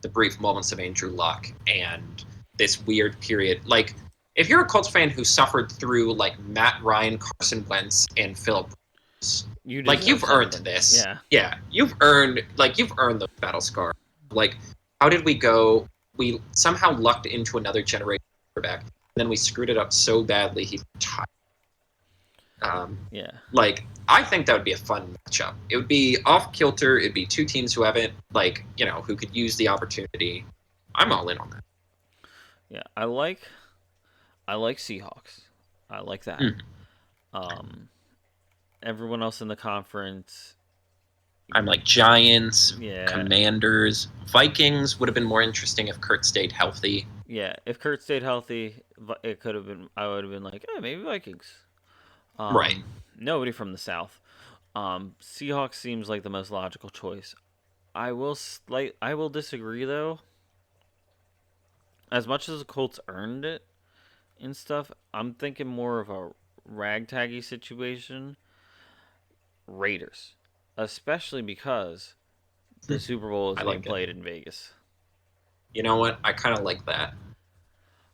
the brief moments of Andrew Luck and this weird period. Like, if you're a Colts fan who suffered through like Matt Ryan, Carson Wentz, and Philip Rivers, you've earned this. Yeah, you've earned those battle scars. Like, how did we go? we somehow lucked into another generation quarterback, and then we screwed it up so badly he retired. Yeah. Like, I think that would be a fun matchup. It would be off kilter. It'd be two teams who haven't, like, who could use the opportunity. I'm all in on that. Yeah. I like Seahawks. I like that. Mm. Um, everyone else in the conference, I'm like Giants, yeah, Commanders, Vikings would have been more interesting if Kurt stayed healthy. yeah. If Kurt stayed healthy, it could have been. I would have been like, maybe Vikings. Right. Nobody from the South. Seahawks seems like the most logical choice. I will disagree though. As much as the Colts earned it and stuff, I'm thinking more of a ragtaggy situation. Raiders, especially because the Super Bowl is I being like it. played in Vegas. You know what? I kind of like that.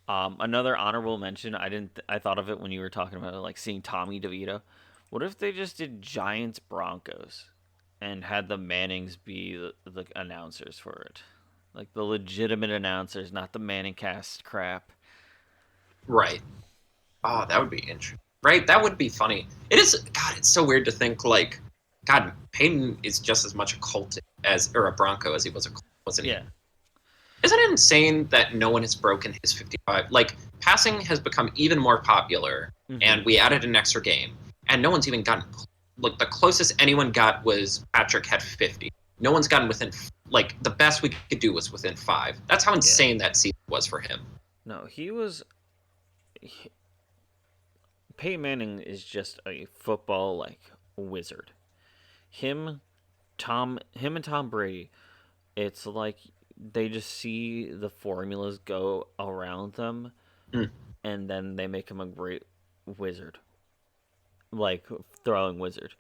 Another honorable mention. I thought of it when you were talking about it, like seeing Tommy DeVito. What if they just did Giants Broncos, and had the Mannings be the announcers for it, like the legitimate announcers, not the Manning cast crap. Right. Oh, that would be interesting. Right? That would be funny. It is. God, it's so weird to think like, God, Peyton is just as much a Colt or a Bronco as he was a Colt, wasn't he? Yeah. Isn't it insane that no one has broken his 55? Like, passing has become even more popular, and we added an extra game, and no one's even gotten. Like, the closest anyone got was Patrick had 50. No one's gotten within. Like, the best we could do was within 5. That's how insane that season was for him. No, he was. Peyton Manning is just a football like wizard. Him and Tom Brady. It's like they just see the formulas go around them, and then they make him a great wizard, like throwing wizard.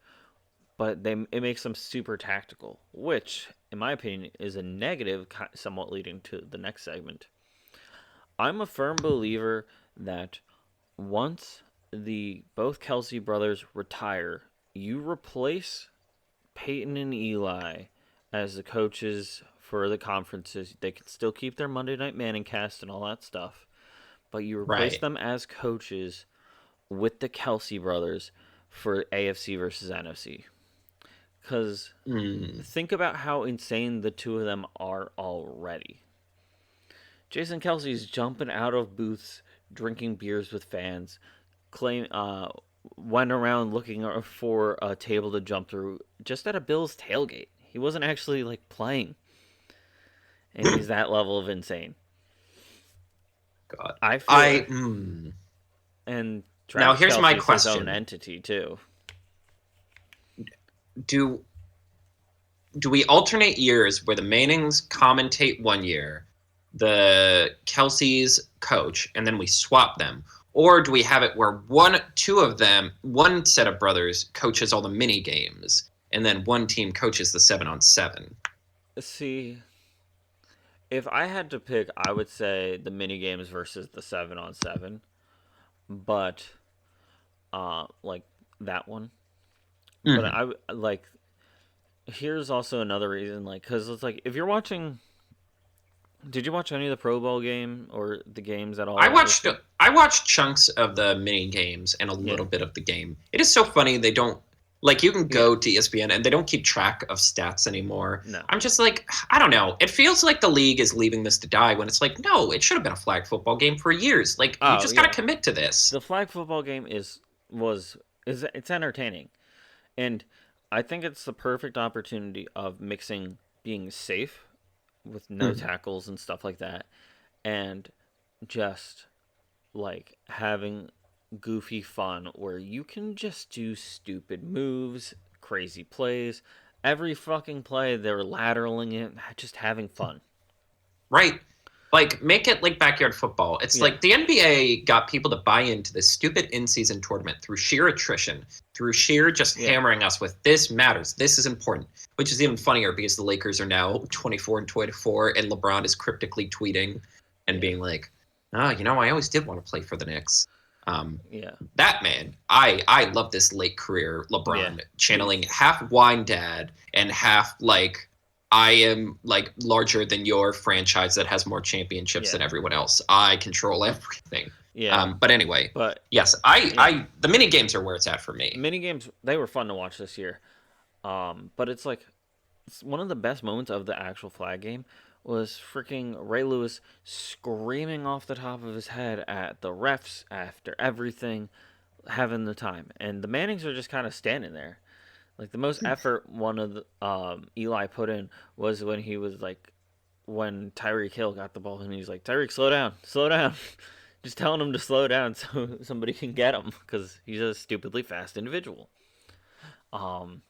But it makes them super tactical, which, in my opinion, is a negative, somewhat leading to the next segment. I'm a firm believer that once the both Kelsey brothers retire, you replace Peyton and Eli as the coaches for the conferences. They can still keep their Monday Night Manning cast and all that stuff, but you replace them as coaches with the Kelsey brothers for AFC versus NFC. Because think about how insane the two of them are already. Jason Kelsey's jumping out of booths, drinking beers with fans, went around looking for a table to jump through just at a Bills tailgate. He wasn't actually like playing, and he's that level of insane. God, I feel and Travis now here's Kelce my is question: his own entity too. Do we alternate years where the Mannings commentate one year, the Kelseys coach, and then we swap them? Or do we have it where one set of brothers coaches all the mini games, and then one team coaches the 7-on-7? See, if I had to pick, I would say the mini games versus the 7-on-7, but like that one. But I like. Here's also another reason, like, because it's like if you're watching. Did you watch any of the Pro Bowl game or the games at all? I watched chunks of the mini games and a little bit of the game. It is so funny they don't you can go to ESPN and they don't keep track of stats anymore. No. I'm just like, I don't know. It feels like the league is leaving this to die when it's like, no, it should have been a flag football game for years. Like you just gotta commit to this. The flag football game it's entertaining, and I think it's the perfect opportunity of mixing being safe with no tackles and stuff like that, and just like having goofy fun where you can just do stupid moves, crazy plays. Every fucking play they're lateraling it, just having fun. Right. Like, make it like backyard football. It's like the NBA got people to buy into this stupid in-season tournament through sheer attrition, through sheer just hammering us with this matters, this is important, which is even funnier because the Lakers are now 24-24, and LeBron is cryptically tweeting and being like, oh, I always did want to play for the Knicks. That man, I love this late career LeBron channeling half wine dad and half like I am like larger than your franchise that has more championships than Yeah. everyone else. I control everything. Yeah. But anyway, But yes, yeah, the mini games are where it's at for me. mini games, they were fun to watch this year. But it's like one of the best moments of the actual flag game was freaking Ray Lewis screaming off the top of his head at the refs after everything, having the time, and the Mannings are just kind of standing there. Like the most effort one of the Eli put in was when he was like when Tyreek Hill got the ball and he was like, Tyreek, slow down. Just telling him to slow down so somebody can get him because he's a stupidly fast individual. Um,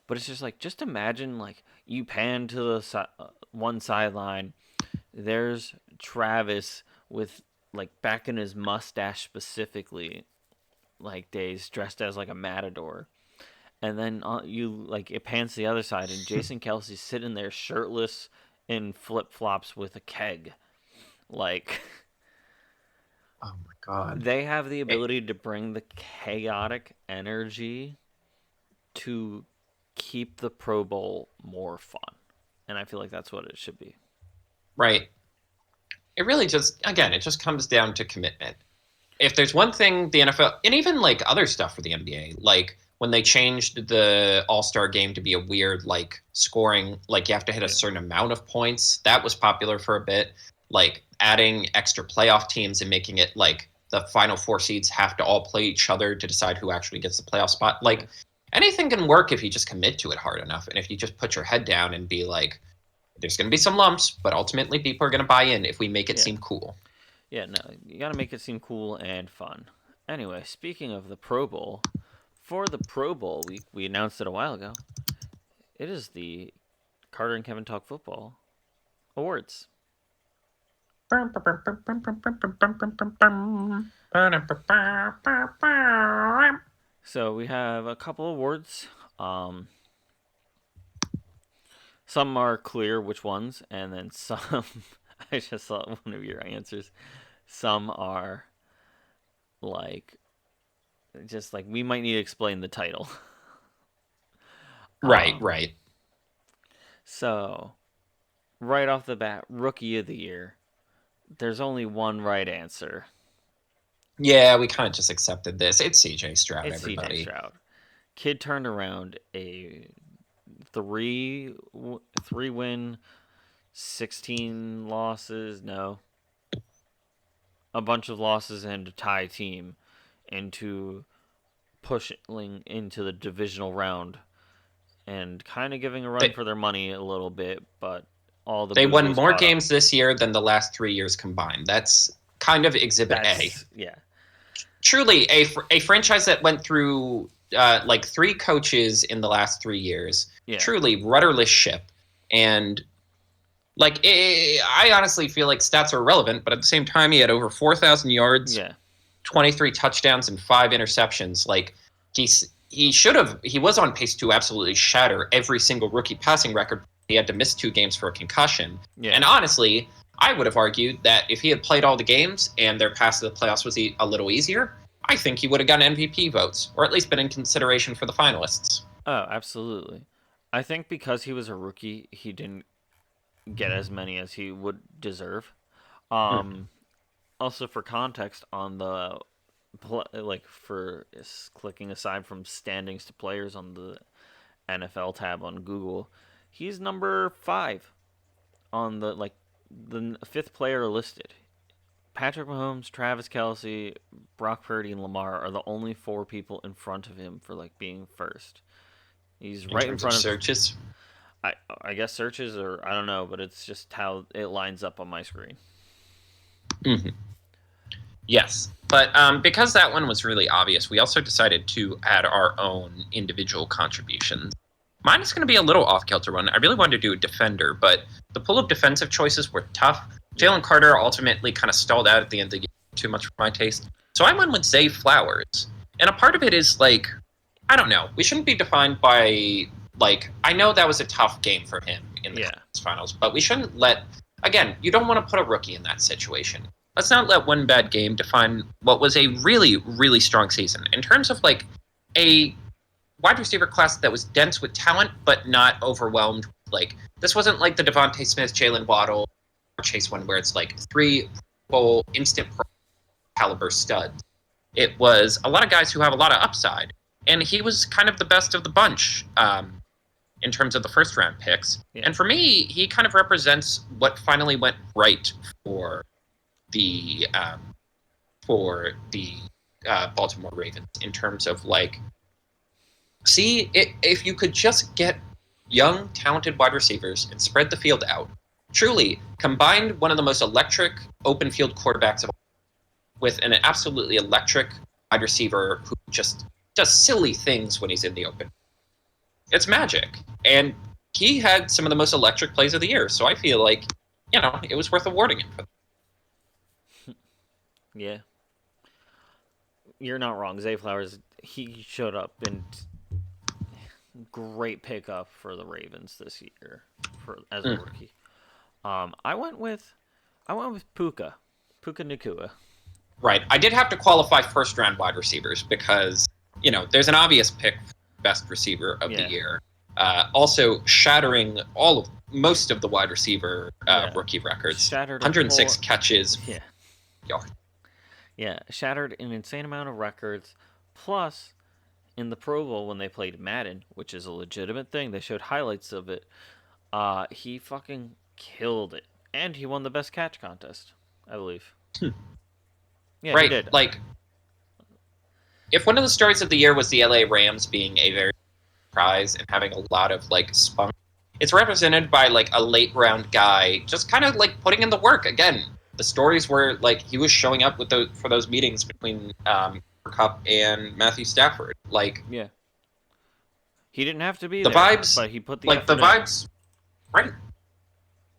but it's just like, just imagine like you pan to the one sideline. There's Travis with like back in his mustache specifically, like days dressed as like a matador, and then you like it pans to the other side, and Jason Kelsey's sitting there shirtless in flip flops with a keg. Like Oh my god. they have the ability to bring the chaotic energy to keep the Pro Bowl more fun. And I feel like that's what it should be. Right. It really just, again, it just comes down to commitment. If there's one thing the NFL, and even like other stuff for the NBA, like when they changed the All-Star game to be a weird like scoring, like you have to hit a Yeah. certain amount of points, that was popular for a bit. Like adding extra playoff teams and making it like the final four seeds have to all play each other to decide who actually gets the playoff spot. Like anything can work if you just commit to it hard enough. And if you just put your head down and be like, there's going to be some lumps, but ultimately people are going to buy in if we make it Yeah. seem cool. Yeah, no, you got to make it seem cool and fun. Anyway, speaking of the Pro Bowl, for the Pro Bowl, we announced it a while ago. It is the Carter and Kevin Talk Football Awards. So we have a couple awards. Some are clear which ones, and then some. I just saw one of your answers. Some are like just like we might need to explain the title. Right, Um, right. so right off the bat, Rookie of the Year. There's only one right answer. Yeah, we kind of just accepted this. It's CJ Stroud, It's CJ everybody. Stroud. Kid turned around a three three win, 16 losses. No, a bunch of losses and a tie team into pushing into the divisional round and kind of giving a run They, for their money a little bit, but all the they won booze more caught up. games this year than the last 3 years combined. That's kind of Exhibit A. That's yeah, Truly, a franchise that went through like three coaches in the last 3 years. yeah, Truly rudderless ship. And like, I honestly feel like stats are irrelevant, but at the same time, he had over 4,000 yards, yeah, 23 touchdowns, and 5 interceptions. Like, he was on pace to absolutely shatter every single rookie passing record. He had to miss 2 games for a concussion. yeah. And honestly, I would have argued that if he had played all the games and their path to the playoffs was a little easier, I think he would have gotten MVP votes, or at least been in consideration for the finalists. Oh, absolutely. I think because he was a rookie, he didn't get as many as he would deserve. Mhm. Um, Also, for context on the like for clicking aside from standings to players on the NFL tab on Google, he's number 5 on the like the fifth player listed. Patrick Mahomes, Travis Kelsey, Brock Purdy, and Lamar are the only 4 people in front of him for like being first. He's In right in terms of front of. searches. I guess searches or I don't know, but it's just how it lines up on my screen. Hmm. Yes. But because that one was really obvious, we also decided to add our own individual contributions. Mine is going to be a little off kilter one. I really wanted to do a defender, but the pool of defensive choices were tough. Jalen Carter ultimately kind of stalled out at the end of the game, too much for my taste. So I went with Zay Flowers. And a part of it is like, I don't know. We shouldn't be defined by, like, I know that was a tough game for him in the Yeah. conference finals, but we shouldn't let, again, you don't want to put a rookie in that situation. Let's not let one bad game define what was a really, really strong season. In terms of, like, a wide receiver class that was dense with talent, but not overwhelmed Like, this wasn't like the Devontae Smith, Jalen Waddle, or Chase one where it's like 3 full instant pro caliber studs. It was a lot of guys who have a lot of upside. And he was kind of the best of the bunch in terms of the first round picks. Yeah. And for me, he kind of represents what finally went right for the Baltimore Ravens in terms of like, see, if you could just get young, talented wide receivers and spread the field out, truly combined one of the most electric open field quarterbacks of all with an absolutely electric wide receiver who just does silly things when he's in the open. It's magic. And he had some of the most electric plays of the year. So I feel like, it was worth awarding him for that. Yeah. You're not wrong. Zay Flowers, he showed up and great pickup for the Ravens this year as a rookie. I went with Puka Nacua. Right. I did have to qualify first round wide receivers because, there's an obvious pick for best receiver of the year. Also shattering most of the wide receiver rookie records. Shattered 106 catches. Yeah. Yards. Yeah, shattered an insane amount of records. Plus, in the Pro Bowl when they played Madden, which is a legitimate thing, they showed highlights of it. He fucking killed it, and he won the best catch contest, I believe. Yeah, right. He did. Like, if one of the stories of the year was the LA Rams being a very surprise and having a lot of like spunk, it's represented by like a late round guy just kind of like putting in the work. Again, the stories were like he was showing up for those meetings between Kupp and Matthew Stafford. Like, yeah, he didn't have to be the there, vibes, but he put the like the vibes, right?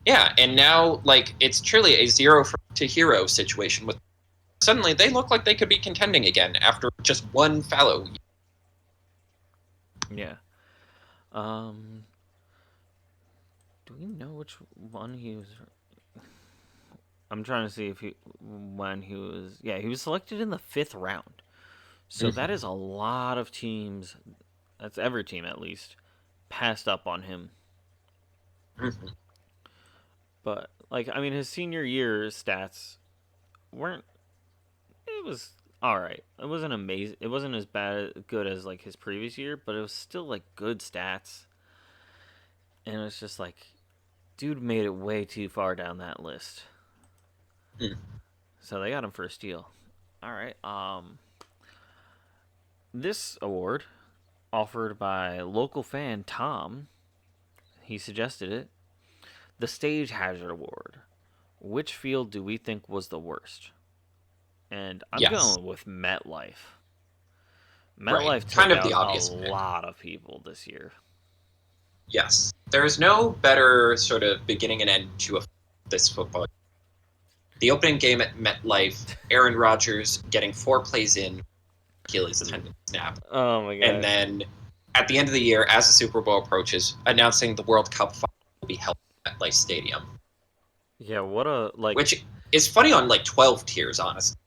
Yeah, and now like it's truly a 0 to hero situation with. Suddenly, they look like they could be contending again after just one fallow. Yeah. Do we know which one he was? I'm trying to see when he was. Yeah, he was selected in the 5th round. So that is a lot of teams. That's every team at least passed up on him. Mm-hmm. But his senior year stats weren't. It was all right. It wasn't amazing. It wasn't as good as like his previous year, but it was still like good stats. And it's just like, dude made it way too far down that list. So they got him for a steal. All right. This award, offered by local fan Tom, he suggested it. The Stage Hazard Award. Which field do we think was the worst? And I'm going with MetLife. MetLife took kind of out the obvious a pick. lot of people this year. Yes. There's no better sort of beginning and end to this football. The opening game at MetLife, Aaron Rodgers getting 4 plays in, Achilles tendon snap. Oh my god. And then at the end of the year, as the Super Bowl approaches, announcing the World Cup final will be held at MetLife Stadium. Yeah, what a which is funny on like 12 tiers, honestly.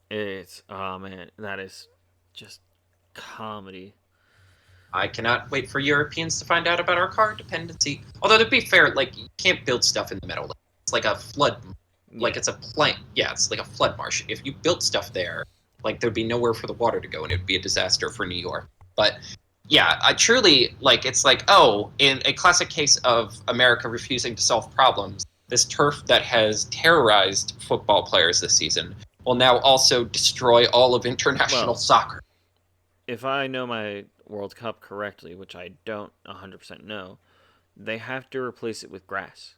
It's man, that is just comedy. I cannot wait for Europeans to find out about our car dependency. Although to be fair, like you can't build stuff in the middle. It's like a flood, like it's a plain. Yeah, it's like a flood marsh. If you built stuff there, like there'd be nowhere for the water to go, and it would be a disaster for New York. But yeah, I truly like. It's like in a classic case of America refusing to solve problems, this turf that has terrorized football players this season will now also destroy all of international soccer. If I know my World Cup correctly, which I don't 100% know, they have to replace it with grass.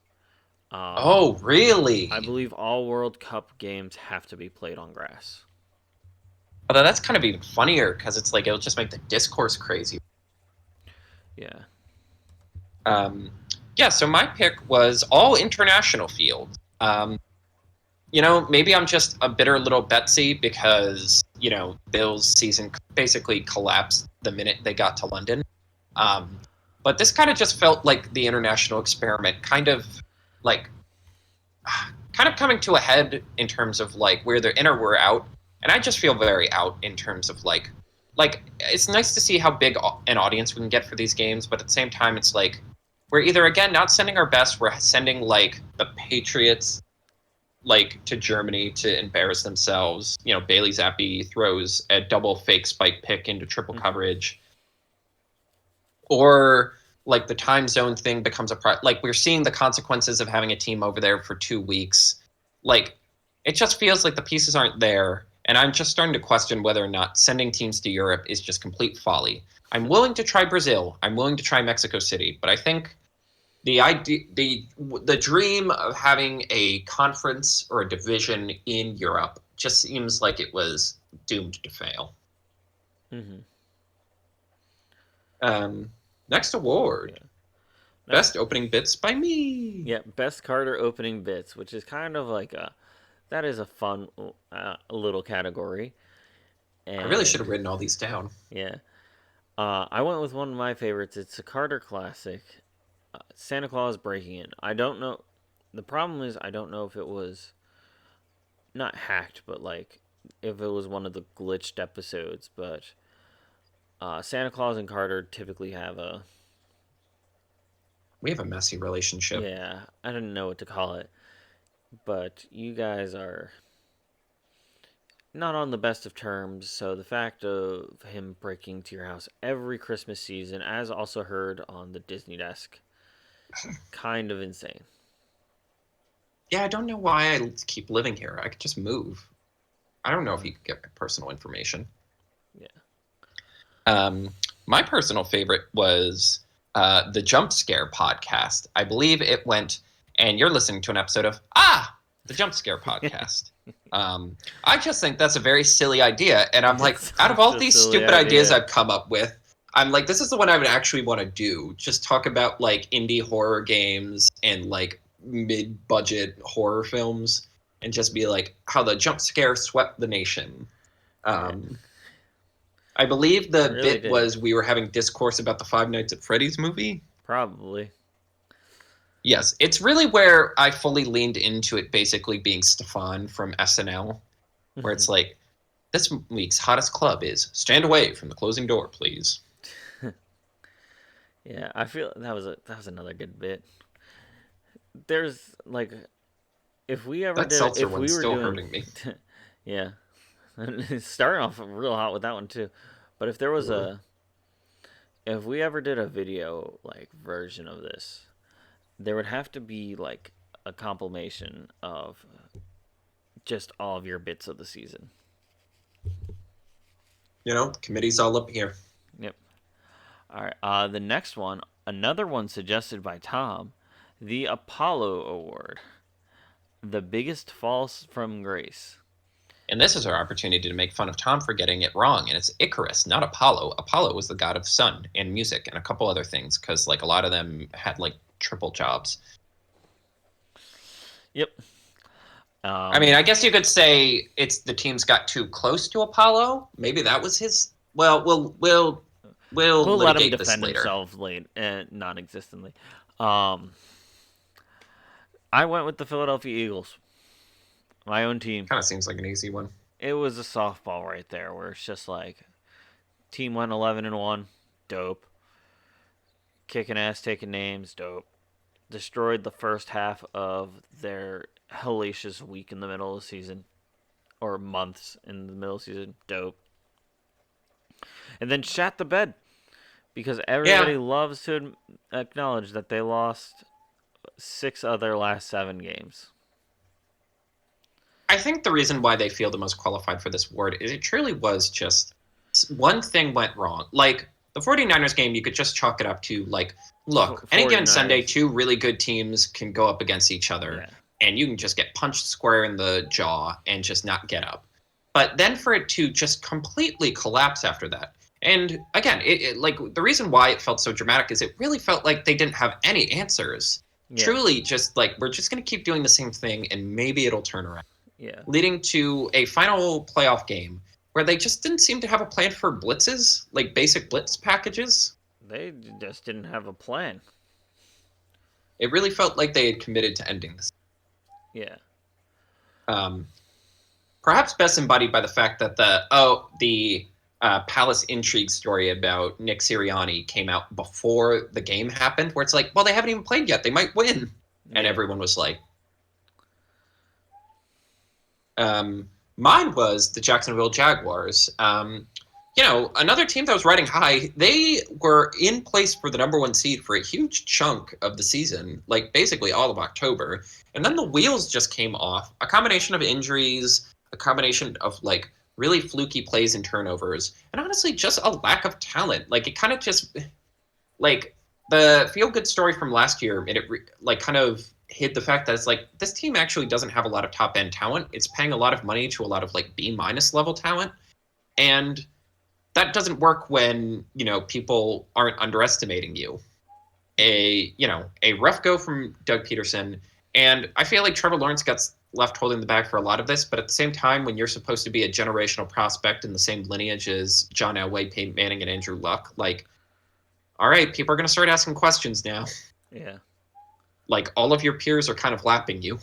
Oh, really? I believe all World Cup games have to be played on grass. Although that's kind of even funnier because it's like it'll just make the discourse crazy. Yeah. Yeah, so my pick was all international fields. Maybe I'm just a bitter little Betsy because, Bill's season basically collapsed the minute they got to London. But this kind of just felt like the international experiment kind of coming to a head in terms of like where they're in or we're out. And I just feel very out in terms of like it's nice to see how big an audience we can get for these games, but at the same time, it's like we're either again not sending our best, we're sending like the Patriots like to Germany to embarrass themselves. You know, Bailey Zappi throws a double fake spike pick into triple coverage. Or like the time zone thing becomes like we're seeing the consequences of having a team over there for 2 weeks. Like it just feels like the pieces aren't there, and I'm just starting to question whether or not sending teams to Europe is just complete folly. I'm willing to try Brazil. I'm willing to try Mexico City, but I think the idea, the dream of having a conference or a division in Europe just seems like it was doomed to fail. Mm-hmm. Next award. Yeah. Best opening bits by me. Yeah, best Carter opening bits, which is kind of like that is a fun little category. And I really should have written all these down. Yeah. I went with one of my favorites. It's a Carter classic, Santa Claus Breaking In. I don't know. The problem is I don't know if it was not hacked, but like if it was one of the glitched episodes. But Santa Claus and Carter typically have a. We have a messy relationship. Yeah, I didn't know what to call it, but you guys are not on the best of terms. So the fact of him breaking to your house every Christmas season, as also heard on the Disney Desk, kind of insane. Yeah, I don't know why I keep living here. I could just move. I don't know if you could get my personal information. Yeah. My personal favorite was the Jump Scare podcast. I believe it went, and you're listening to an episode of the Jump Scare podcast. I just think that's a very silly idea, and I'm like, out of all these stupid ideas I've come up with, I'm like, this is the one I would actually want to do. Just talk about like indie horror games and like mid-budget horror films, and just be like how the jump scare swept the nation. I believe the really bit was we were having discourse about the Five Nights at Freddy's movie. Probably. Yes, it's really where I fully leaned into it basically being Stefan from SNL, where it's like, this week's hottest club is stand away from the closing door, please. Yeah, I feel that was another good bit. There's like, if we ever that did, seltzer if we one's were still doing, hurting me. Yeah, starting off real hot with that one too. But if there was if we ever did a video like version of this, there would have to be like a compilation of just all of your bits of the season. You know, the committee's all up here. Yep. All right. The next one, another one suggested by Tom, the Apollo Award, the biggest false from Grace. And this is our opportunity to make fun of Tom for getting it wrong. And it's Icarus, not Apollo. Apollo was the god of sun and music and a couple other things, because like a lot of them had like triple jobs. Yep. I mean, I guess you could say it's the teams got too close to Apollo. Maybe that was his. Well, we'll let him defend himself non-existently. I went with the Philadelphia Eagles. My own team. Kind of seems like an easy one. It was a softball right there, where it's just like, team went 11-1, dope. Kicking ass, taking names, dope. Destroyed the first half of their hellacious week in the middle of the season, or months in the middle of the season, dope. And then shat the bed, because everybody loves to acknowledge that they lost 6 of their last 7 games. I think the reason why they feel the most qualified for this award is it truly was just one thing went wrong. Like, the 49ers game, you could just chalk it up to, like, look, any given Sunday, 2 really good teams can go up against each other, and you can just get punched square in the jaw and just not get up. But then for it to just completely collapse after that, and again, it like, the reason why it felt so dramatic is it really felt like they didn't have any answers. Yeah. Truly just, like, we're just going to keep doing the same thing, and maybe it'll turn around. Yeah. Leading to a final playoff game where they just didn't seem to have a plan for blitzes, like basic blitz packages. They just didn't have a plan. It really felt like they had committed to ending this. Yeah. Perhaps best embodied by the fact that the Palace intrigue story about Nick Sirianni came out before the game happened, where it's like, well, they haven't even played yet. They might win. And Yeah. everyone was like, mine was the Jacksonville Jaguars. Another team that was riding high, they were in place for the number one seed for a huge chunk of the season, like basically all of October. And then the wheels just came off. A combination of injuries, a combination of like really fluky plays and turnovers, and honestly, just a lack of talent. Like it kind of just like the feel good story from last year, and like kind of hid the fact that it's like this team actually doesn't have a lot of top end talent. It's paying a lot of money to a lot of like B minus level talent, and that doesn't work when people aren't underestimating you. A rough go from Doug Peterson, and I feel like Trevor Lawrence gets left holding the bag for a lot of this. But at the same time, when you're supposed to be a generational prospect in the same lineage as John Elway, Peyton Manning, and Andrew Luck, like, all right, people are going to start asking questions now. Yeah. Like all of your peers are kind of lapping you.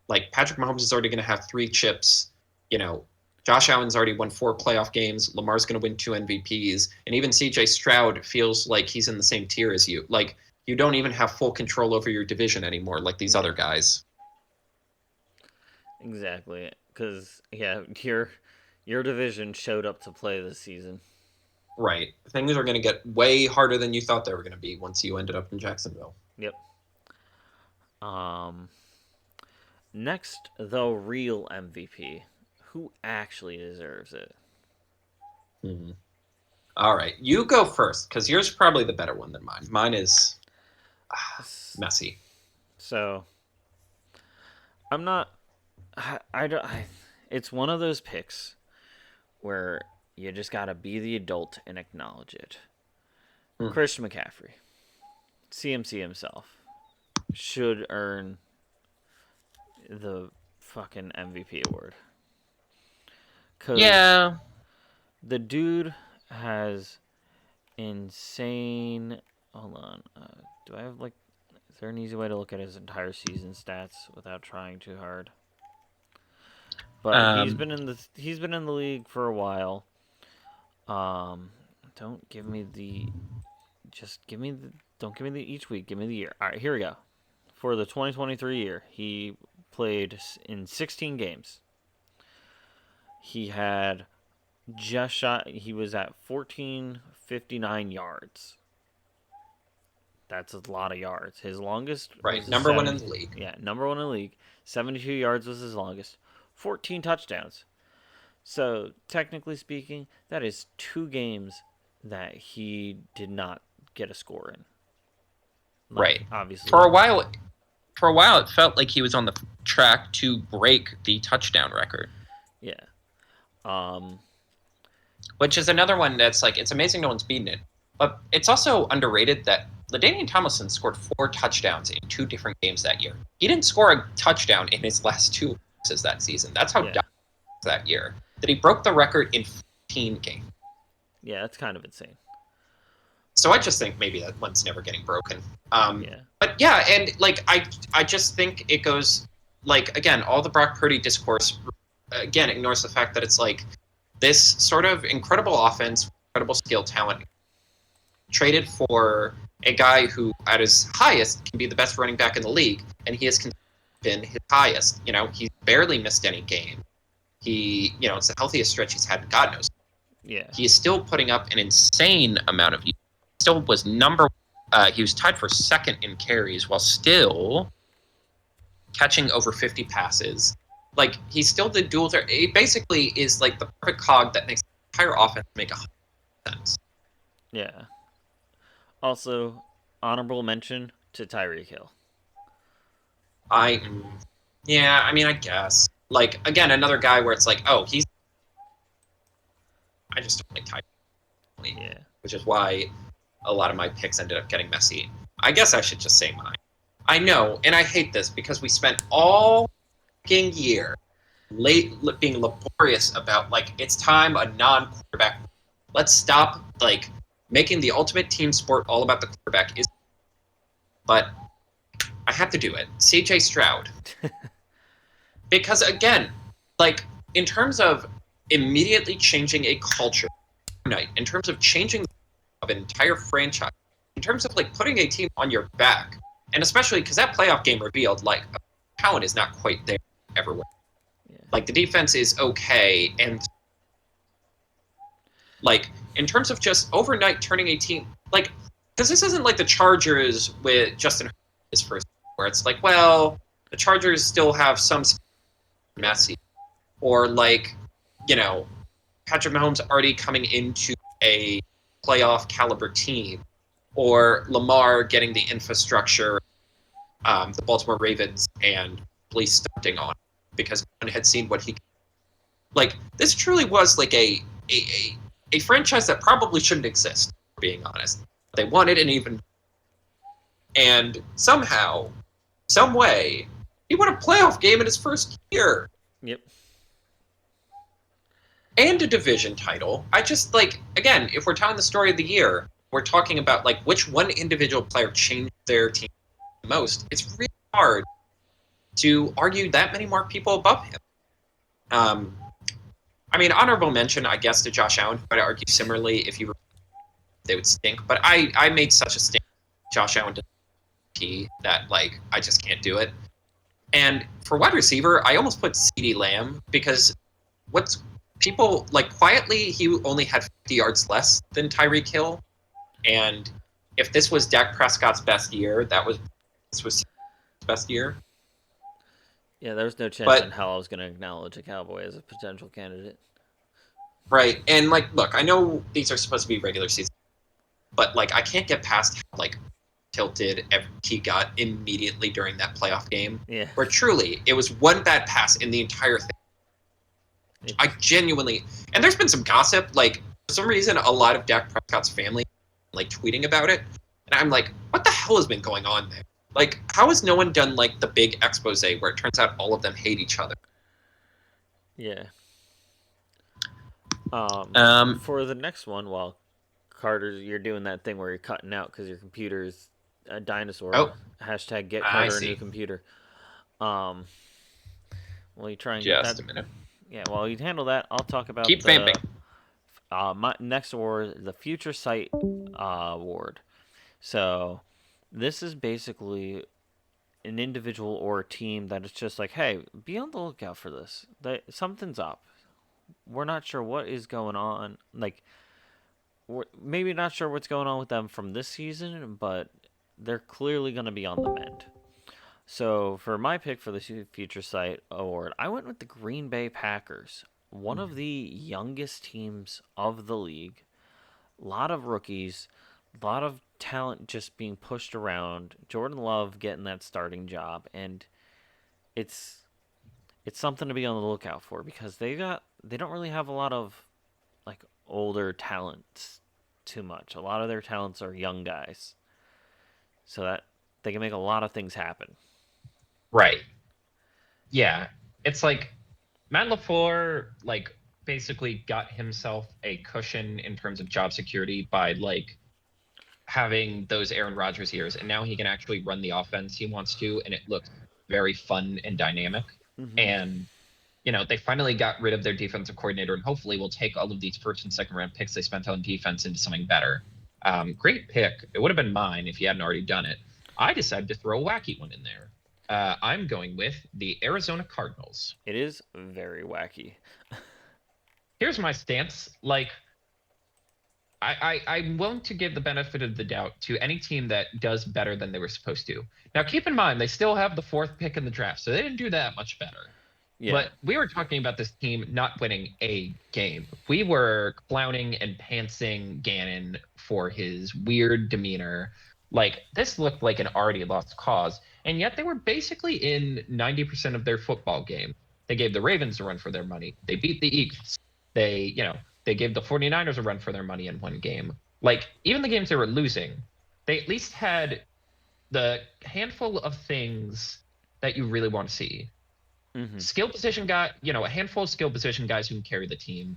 Like Patrick Mahomes is already going to have 3 chips. Josh Allen's already won 4 playoff games. Lamar's going to win 2 MVPs. And even CJ Stroud feels like he's in the same tier as you. Like, you don't even have full control over your division anymore like these other guys. Exactly. Because, yeah, your division showed up to play this season. Right. Things are going to get way harder than you thought they were going to be once you ended up in Jacksonville. Yep. Next, the real MVP. Who actually deserves it? Mm-hmm. All right. You go first, because yours is probably the better one than mine. Mine is messy. So, I'm not... I don't... it's one of those picks where you just gotta be the adult and acknowledge it. Christian McCaffrey, CMC himself, should earn the fucking MVP award. Yeah. The dude has insane... Hold on. Do I have, like... Is there an easy way to look at his entire season stats without trying too hard? But he's been in the league for a while. Don't give me the... Just give me the... Don't give me the each week. Give me the year. All right, here we go. For the 2023 year, he played in 16 games. He had just shot... He was at 1,459 yards. That's a lot of yards. His longest... Right, number 1 in the league. Yeah, number 1 in the league. 72 yards was his longest. 14 touchdowns. So, technically speaking, that is 2 games that he did not get a score in. Right. Obviously. For a while, it felt like he was on the track to break the touchdown record. Yeah. Which is another one that's like, it's amazing no one's beaten it. But it's also underrated that LaDainian Tomlinson scored 4 touchdowns in 2 different games that year. He didn't score a touchdown in his last 2 losses that season. That's how down that year. That he broke the record in 14 games. Yeah, that's kind of insane. So I just think maybe that one's never getting broken. Yeah. But yeah, and like I just think it goes like, again, all the Brock Purdy discourse again ignores the fact that it's like this sort of incredible offense, incredible skill talent traded for a guy who at his highest can be the best running back in the league, and he has been his highest. He's barely missed any game. He, it's the healthiest stretch he's had in God knows. Yeah. He is still putting up an insane amount of. Still was he was tied for 2nd in carries while still catching over 50 passes. Like, he's still the dual threat. He basically is like the perfect cog that makes the entire offense make 100% sense. Yeah. Also, honorable mention to Tyreek Hill. I guess. Like, again, another guy where it's like, oh, I just don't like Tyreek. Yeah. Which is why a lot of my picks ended up getting messy. I guess I should just say mine. I know, and I hate this because we spent all year being laborious about, like, it's time a non-quarterback. Let's stop, like, making the ultimate team sport all about the quarterback. But I have to do it. CJ Stroud. Because, again, like, in terms of immediately changing a culture overnight in terms of changing of an entire franchise, in terms of like putting a team on your back, and especially because that playoff game revealed like talent is not quite there everywhere. Yeah. Like the defense is okay, and like in terms of just overnight turning a team like because this isn't like the Chargers with Justin Herbert his first, where it's like, well, the Chargers still have some messy, or like, you know, Patrick Mahomes already coming into a playoff caliber team, or Lamar getting the infrastructure, the Baltimore Ravens and police stunting on because no one had seen what he like. This truly was like a franchise that probably shouldn't exist. Being honest, they wanted an even, and somehow, some way, he won a playoff game in his first year. Yep. And a division title. I just like, again, if we're telling the story of the year, we're talking about like which one individual player changed their team the most. It's really hard to argue that many more people above him. I mean, honorable mention, I guess, to Josh Allen. I'd argue similarly if you were, they would stink. But I made such a stink, Josh Allen, that like I just can't do it. And for wide receiver, I almost put CeeDee Lamb because what's people like quietly he only had 50 yards less than Tyreek Hill, and if this was Dak Prescott's best year, this was his best year. Yeah, there was no chance But in hell I was going to acknowledge a Cowboy as a potential candidate. right, and like, look, I know these are supposed to be regular season, but like I can't get past how like tilted he got immediately during that playoff game, Yeah. where truly it was one bad pass in the entire thing. I genuinely, and there's been some gossip, like for some reason, a lot of Dak Prescott's family like tweeting about it, and I'm like, what the hell has been going on there? Like, how has no one done like the big expose where it turns out all of them hate each other? Yeah. Um, For the next one, while Carter, you're doing that thing where you're cutting out because your computer's a dinosaur. oh, Hashtag get I Carter a new see. computer. Um, while you try and get that, Just a minute. yeah. While you handle that, I'll talk about Keep vamping. my next award, the Future Sight award. So, this is basically an individual or a team that is just like, hey, be on the lookout for this. Something's up. We're not sure what is going on. Like, we're maybe not sure what's going on with them from this season, but they're clearly going to be on the mend. So for my pick for the Future Sight Award, I went with the Green Bay Packers, one of the youngest teams of the league. A lot of rookies, a lot of talent just being pushed around. Jordan Love getting that starting job, and it's it's something to be on the lookout for because they don't really have a lot of like older talents too much. A lot of their talents are young guys, so that they can make a lot of things happen. Right. Yeah. It's like Matt LaFleur like basically got himself a cushion in terms of job security by like having those Aaron Rodgers years, and now he can actually run the offense he wants to, and it looks very fun and dynamic. Mm-hmm. And they finally got rid of their defensive coordinator, and hopefully will take all of these first and second round picks they spent on defense into something better. Great pick. It would have been mine if you hadn't already done it. I decided to throw a wacky one in there. I'm going with the Arizona Cardinals. It is very wacky. Here's my stance. Like, I'm willing to give the benefit of the doubt to any team that does better than they were supposed to. Now, keep in mind, they still have the 4th pick in the draft, so they didn't do that much better. Yeah. But we were talking about this team not winning a game. We were clowning and pantsing Gannon for his weird demeanor. Like, this looked like an already lost cause, and yet they were basically in 90% of their football game. They gave the Ravens a run for their money. They beat the Eagles. They gave the 49ers a run for their money in one game. Like, even the games they were losing, they at least had the handful of things that you really want to see. Mm-hmm. Skill position guy, a handful of skill position guys who can carry the team.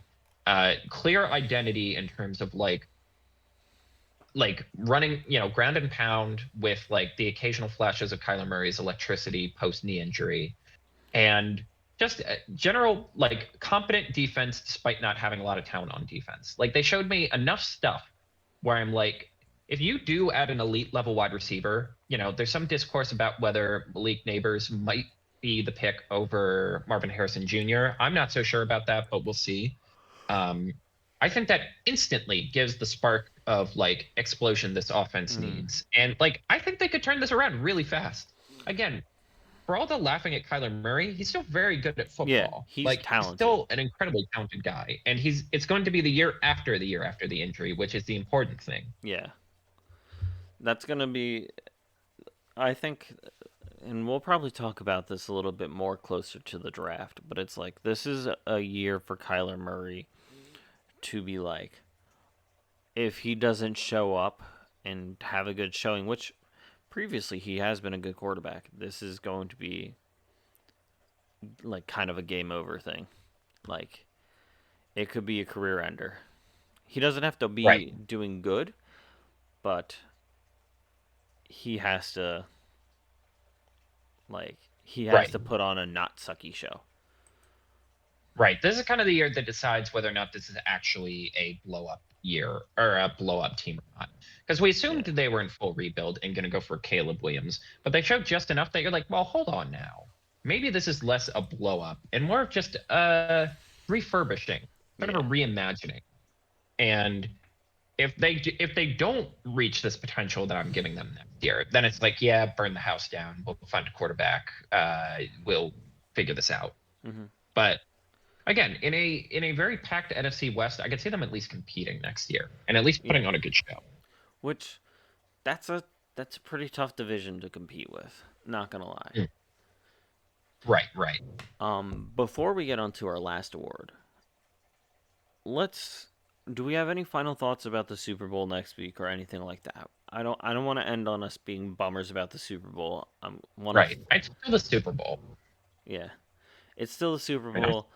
Clear identity in terms of like running, ground and pound with like the occasional flashes of Kyler Murray's electricity post knee injury. And just general like competent defense despite not having a lot of talent on defense. Like they showed me enough stuff where I'm like, if you do add an elite level wide receiver, there's some discourse about whether Malik Neighbors might be the pick over Marvin Harrison Jr. I'm not so sure about that, but we'll see. Um, I think that instantly gives the spark of like explosion this offense needs. And like I think they could turn this around really fast. Again, for all the laughing at Kyler Murray, he's still very good at Yeah, football. he's Like he's talented. still an incredibly talented guy. And it's going to be the year after the injury, which is the important thing. Yeah. That's going to be, I think, and we'll probably talk about this a little bit more closer to the draft, but it's like this is a year for Kyler Murray to be like, if he doesn't show up and have a good showing, which previously he has been a good quarterback, this is going to be like kind of a game over thing. Like, it could be a career ender. He doesn't have to be Right. doing good, but he has to Right. put on a not sucky show. Right. This is kind of the year that decides whether or not this is actually a blow up year or a blow up team or not. Because we assumed Yeah. they were in full rebuild and going to go for Caleb Williams, but they showed just enough that you're like, well, hold on now. Maybe this is less a blow up and more of just refurbishing, sort of a reimagining. And if they don't reach this potential that I'm giving them next year, then it's like, yeah, burn the house down. We'll find a quarterback. We'll figure this out. Mm-hmm. But again, in a very packed NFC West, I could see them at least competing next year and at least putting on a good show. Which that's a pretty tough division to compete with. Not gonna lie. Right, right. Before we get on to our last award, do we have any final thoughts about the Super Bowl next week or anything like that? I don't want to end on us being bummers about the Super Bowl. Right. It's still the Super Bowl. Yeah. It's still the Super Bowl.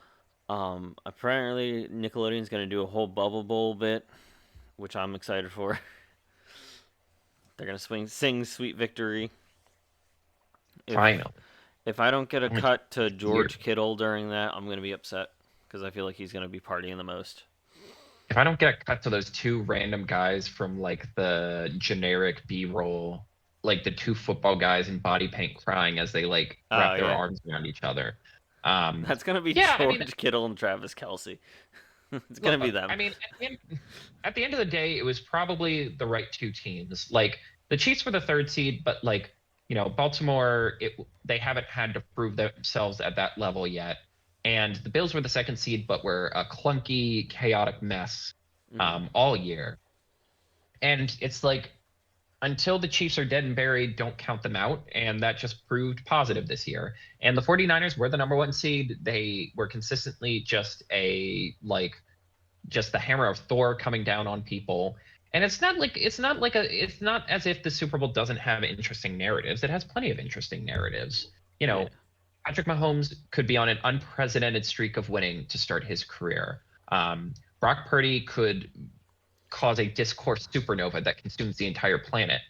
Apparently Nickelodeon's going to do a whole Bubble Bowl bit, which I'm excited for. They're going to sing Sweet Victory. Final. If I don't get a cut to George Kittle during that, I'm going to be upset because I feel like he's going to be partying the most. If I don't get a cut to those two random guys from like the generic B-roll, like the two football guys in body paint crying as they like wrap their arms around each other. That's going to be George Kittle and Travis Kelce. It's going to be them. I mean, at the end of the day, it was probably the right two teams. Like the Chiefs were the third seed, but like, Baltimore, they haven't had to prove themselves at that level yet. And the Bills were the second seed, but were a clunky, chaotic mess all year. And it's like, until the Chiefs are dead and buried, don't count them out. And that just proved positive this year. And the 49ers were the number one seed. They were consistently just the hammer of Thor coming down on people. And it's not as if the Super Bowl doesn't have interesting narratives. It has plenty of interesting narratives. Patrick Mahomes could be on an unprecedented streak of winning to start his career. Brock Purdy could cause a discourse supernova that consumes the entire planet.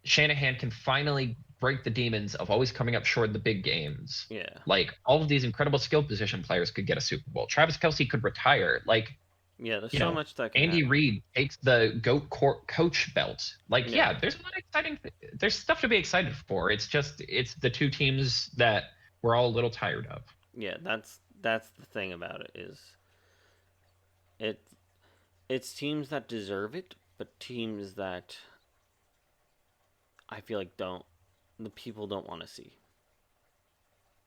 Shanahan can finally break the demons of always coming up short in the big games. Yeah. Like all of these incredible skill position players could get a Super Bowl. Travis Kelce could retire. Like, yeah, there's so much that can Andy happen. Reid takes the GOAT coach belt. Like, yeah, there's a lot of exciting. There's stuff to be excited for. It's the two teams that we're all a little tired of. Yeah, that's the thing about it is it's teams that deserve it, but teams that I feel like the people don't want to see.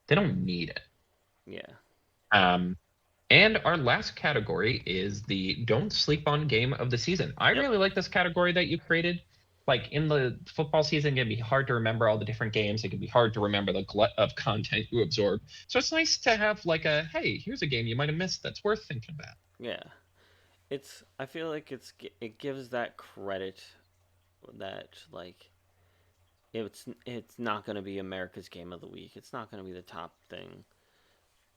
They don't need it. Yeah. And our last category is the Don't Sleep On Game of the Season. I really like this category that you created. Like in the football season, it can be hard to remember all the different games. It can be hard to remember the glut of content you absorb. So it's nice to have like hey, here's a game you might have missed that's worth thinking about. Yeah. I feel like it gives that credit that like it's not going to be America's Game of the Week. It's not going to be the top thing.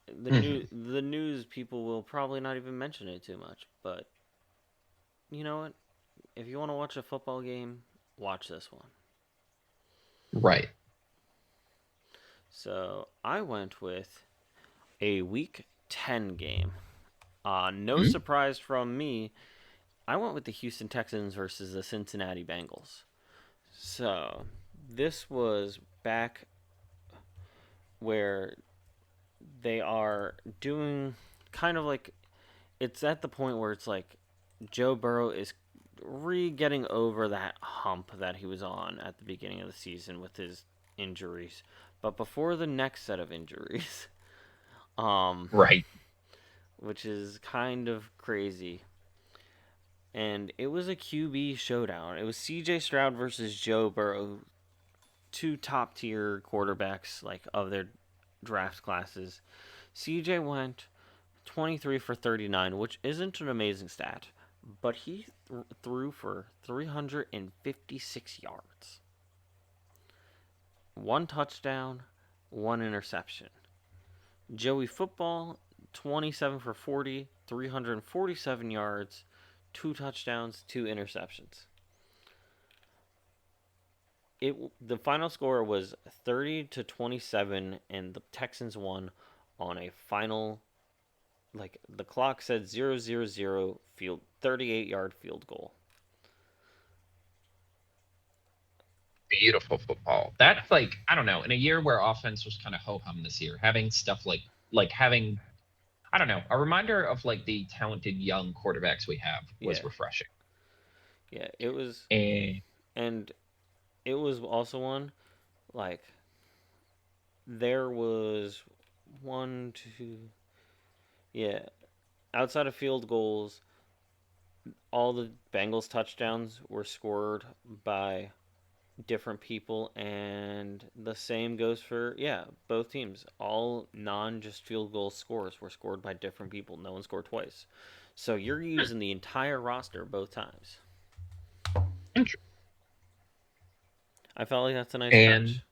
The news people will probably not even mention it too much, but you know what? If you want to watch a football game, watch this one. Right. So I went with a Week 10 game. No surprise from me. I went with the Houston Texans versus the Cincinnati Bengals. So, this was back where they are doing kind of like, it's at the point where it's like Joe Burrow is getting over that hump that he was on at the beginning of the season with his injuries. But before the next set of injuries, Right. which is kind of crazy. And it was a QB showdown. It was CJ Stroud versus Joe Burrow, two top tier quarterbacks like of their draft classes. CJ went 23 for 39, which isn't an amazing stat, but he threw for 356 yards. One touchdown, one interception. Joey Football, 27 for 40, 347 yards, two touchdowns, two interceptions. The final score was 30-27, and the Texans won on a final, like the clock said, 0-0-0 field, 38-yard field goal. Beautiful football. That's like, I don't know, in a year where offense was kind of ho-hum this year, having stuff like having, I don't know, a reminder of like the talented young quarterbacks we have was refreshing. Yeah, it was. And it was also one, like, there was one, two, outside of field goals, all the Bengals touchdowns were scored by different people, and the same goes for both teams. All non just field goal scores were scored by different people. No one scored twice, so you're using the entire roster both times. I felt like that's a nice touch.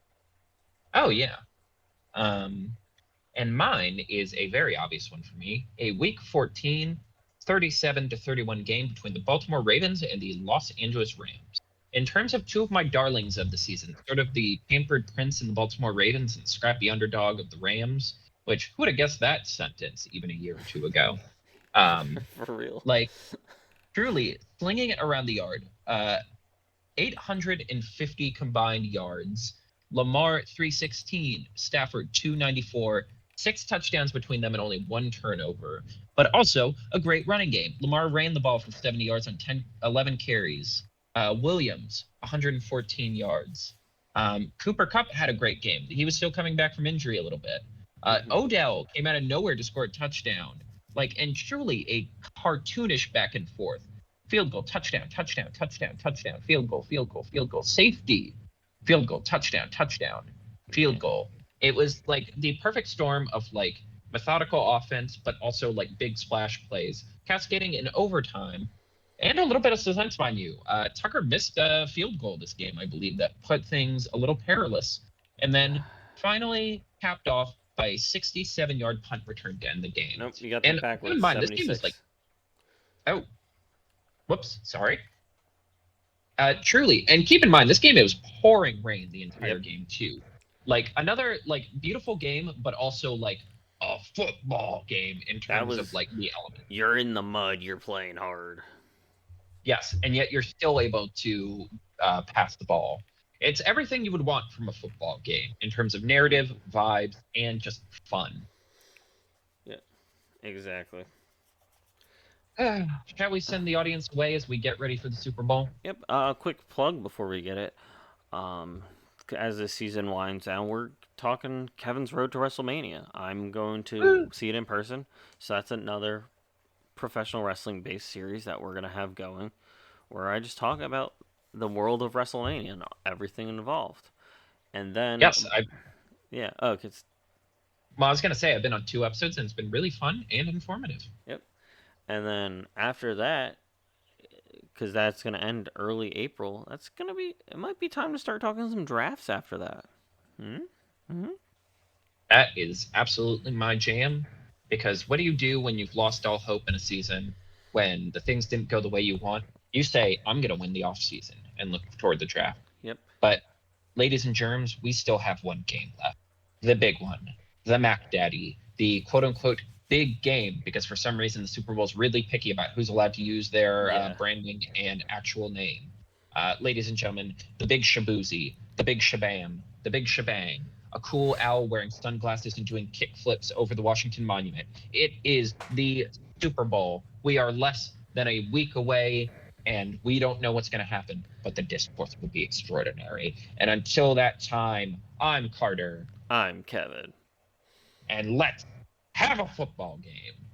Oh yeah. And mine is a very obvious one for me. A Week 14 37-31 game between the Baltimore Ravens and the Los Angeles Rams. In terms of two of my darlings of the season, sort of the pampered prince in the Baltimore Ravens and scrappy underdog of the Rams, which who would have guessed that sentence even a year or two ago? For real. Like, truly, slinging it around the yard. 850 combined yards. Lamar, 316. Stafford, 294. 6 touchdowns between them and only 1 turnover. But also a great running game. Lamar ran the ball for 70 yards on 11 carries. Williams, 114 yards. Cooper Kupp had a great game. He was still coming back from injury a little bit. Odell came out of nowhere to score a touchdown. And truly a cartoonish back and forth. Field goal, touchdown, touchdown, touchdown, touchdown, field goal, field goal, field goal, safety, field goal, touchdown, touchdown, field goal. It was like the perfect storm of like methodical offense, but also like big splash plays, cascading in overtime. And a little bit of suspense, mind you. Tucker missed a field goal this game, I believe, that put things a little perilous. And then finally capped off by a 67-yard punt return to end the game. Nope, you got that backwards. Keep in mind, this game is like, whoops, sorry. Truly, and keep in mind, this game, it was pouring rain the entire game, too. Like, another, like, beautiful game, but also, like, a football game in terms of, like, the element. You're in the mud, you're playing hard. Yes, and yet you're still able to pass the ball. It's everything you would want from a football game in terms of narrative, vibes, and just fun. Yeah, exactly. Shall we send the audience away as we get ready for the Super Bowl? Yep. Quick plug before we get it. As this season winds down, we're talking Kevin's Road to WrestleMania. I'm going to see it in person, so that's another professional wrestling based series that we're gonna have going, where I just talk about the world of WrestleMania and everything involved. And then yes, yeah. Oh, cause well, I was gonna say I've been on 2 episodes and it's been really fun and informative. Yep. And then after that, because that's gonna end early April, it might be time to start talking some drafts after that. That is absolutely my jam. Because what do you do when you've lost all hope in a season, when the things didn't go the way you want? You say, I'm going to win the offseason and look toward the draft. Yep. But, ladies and germs, we still have one game left. The big one. The Mac Daddy. the quote unquote big game, because for some reason the Super Bowl is really picky about who's allowed to use their Yeah. branding and actual name. Ladies and gentlemen, the big Shabuzi, the big Shabam, the big Shebang, a cool owl wearing sunglasses and doing kick flips over the Washington Monument. It is the Super Bowl. We are less than a week away, and we don't know what's going to happen, but the discourse will be extraordinary. And until that time, I'm Carter, I'm Kevin. and let's have a football game.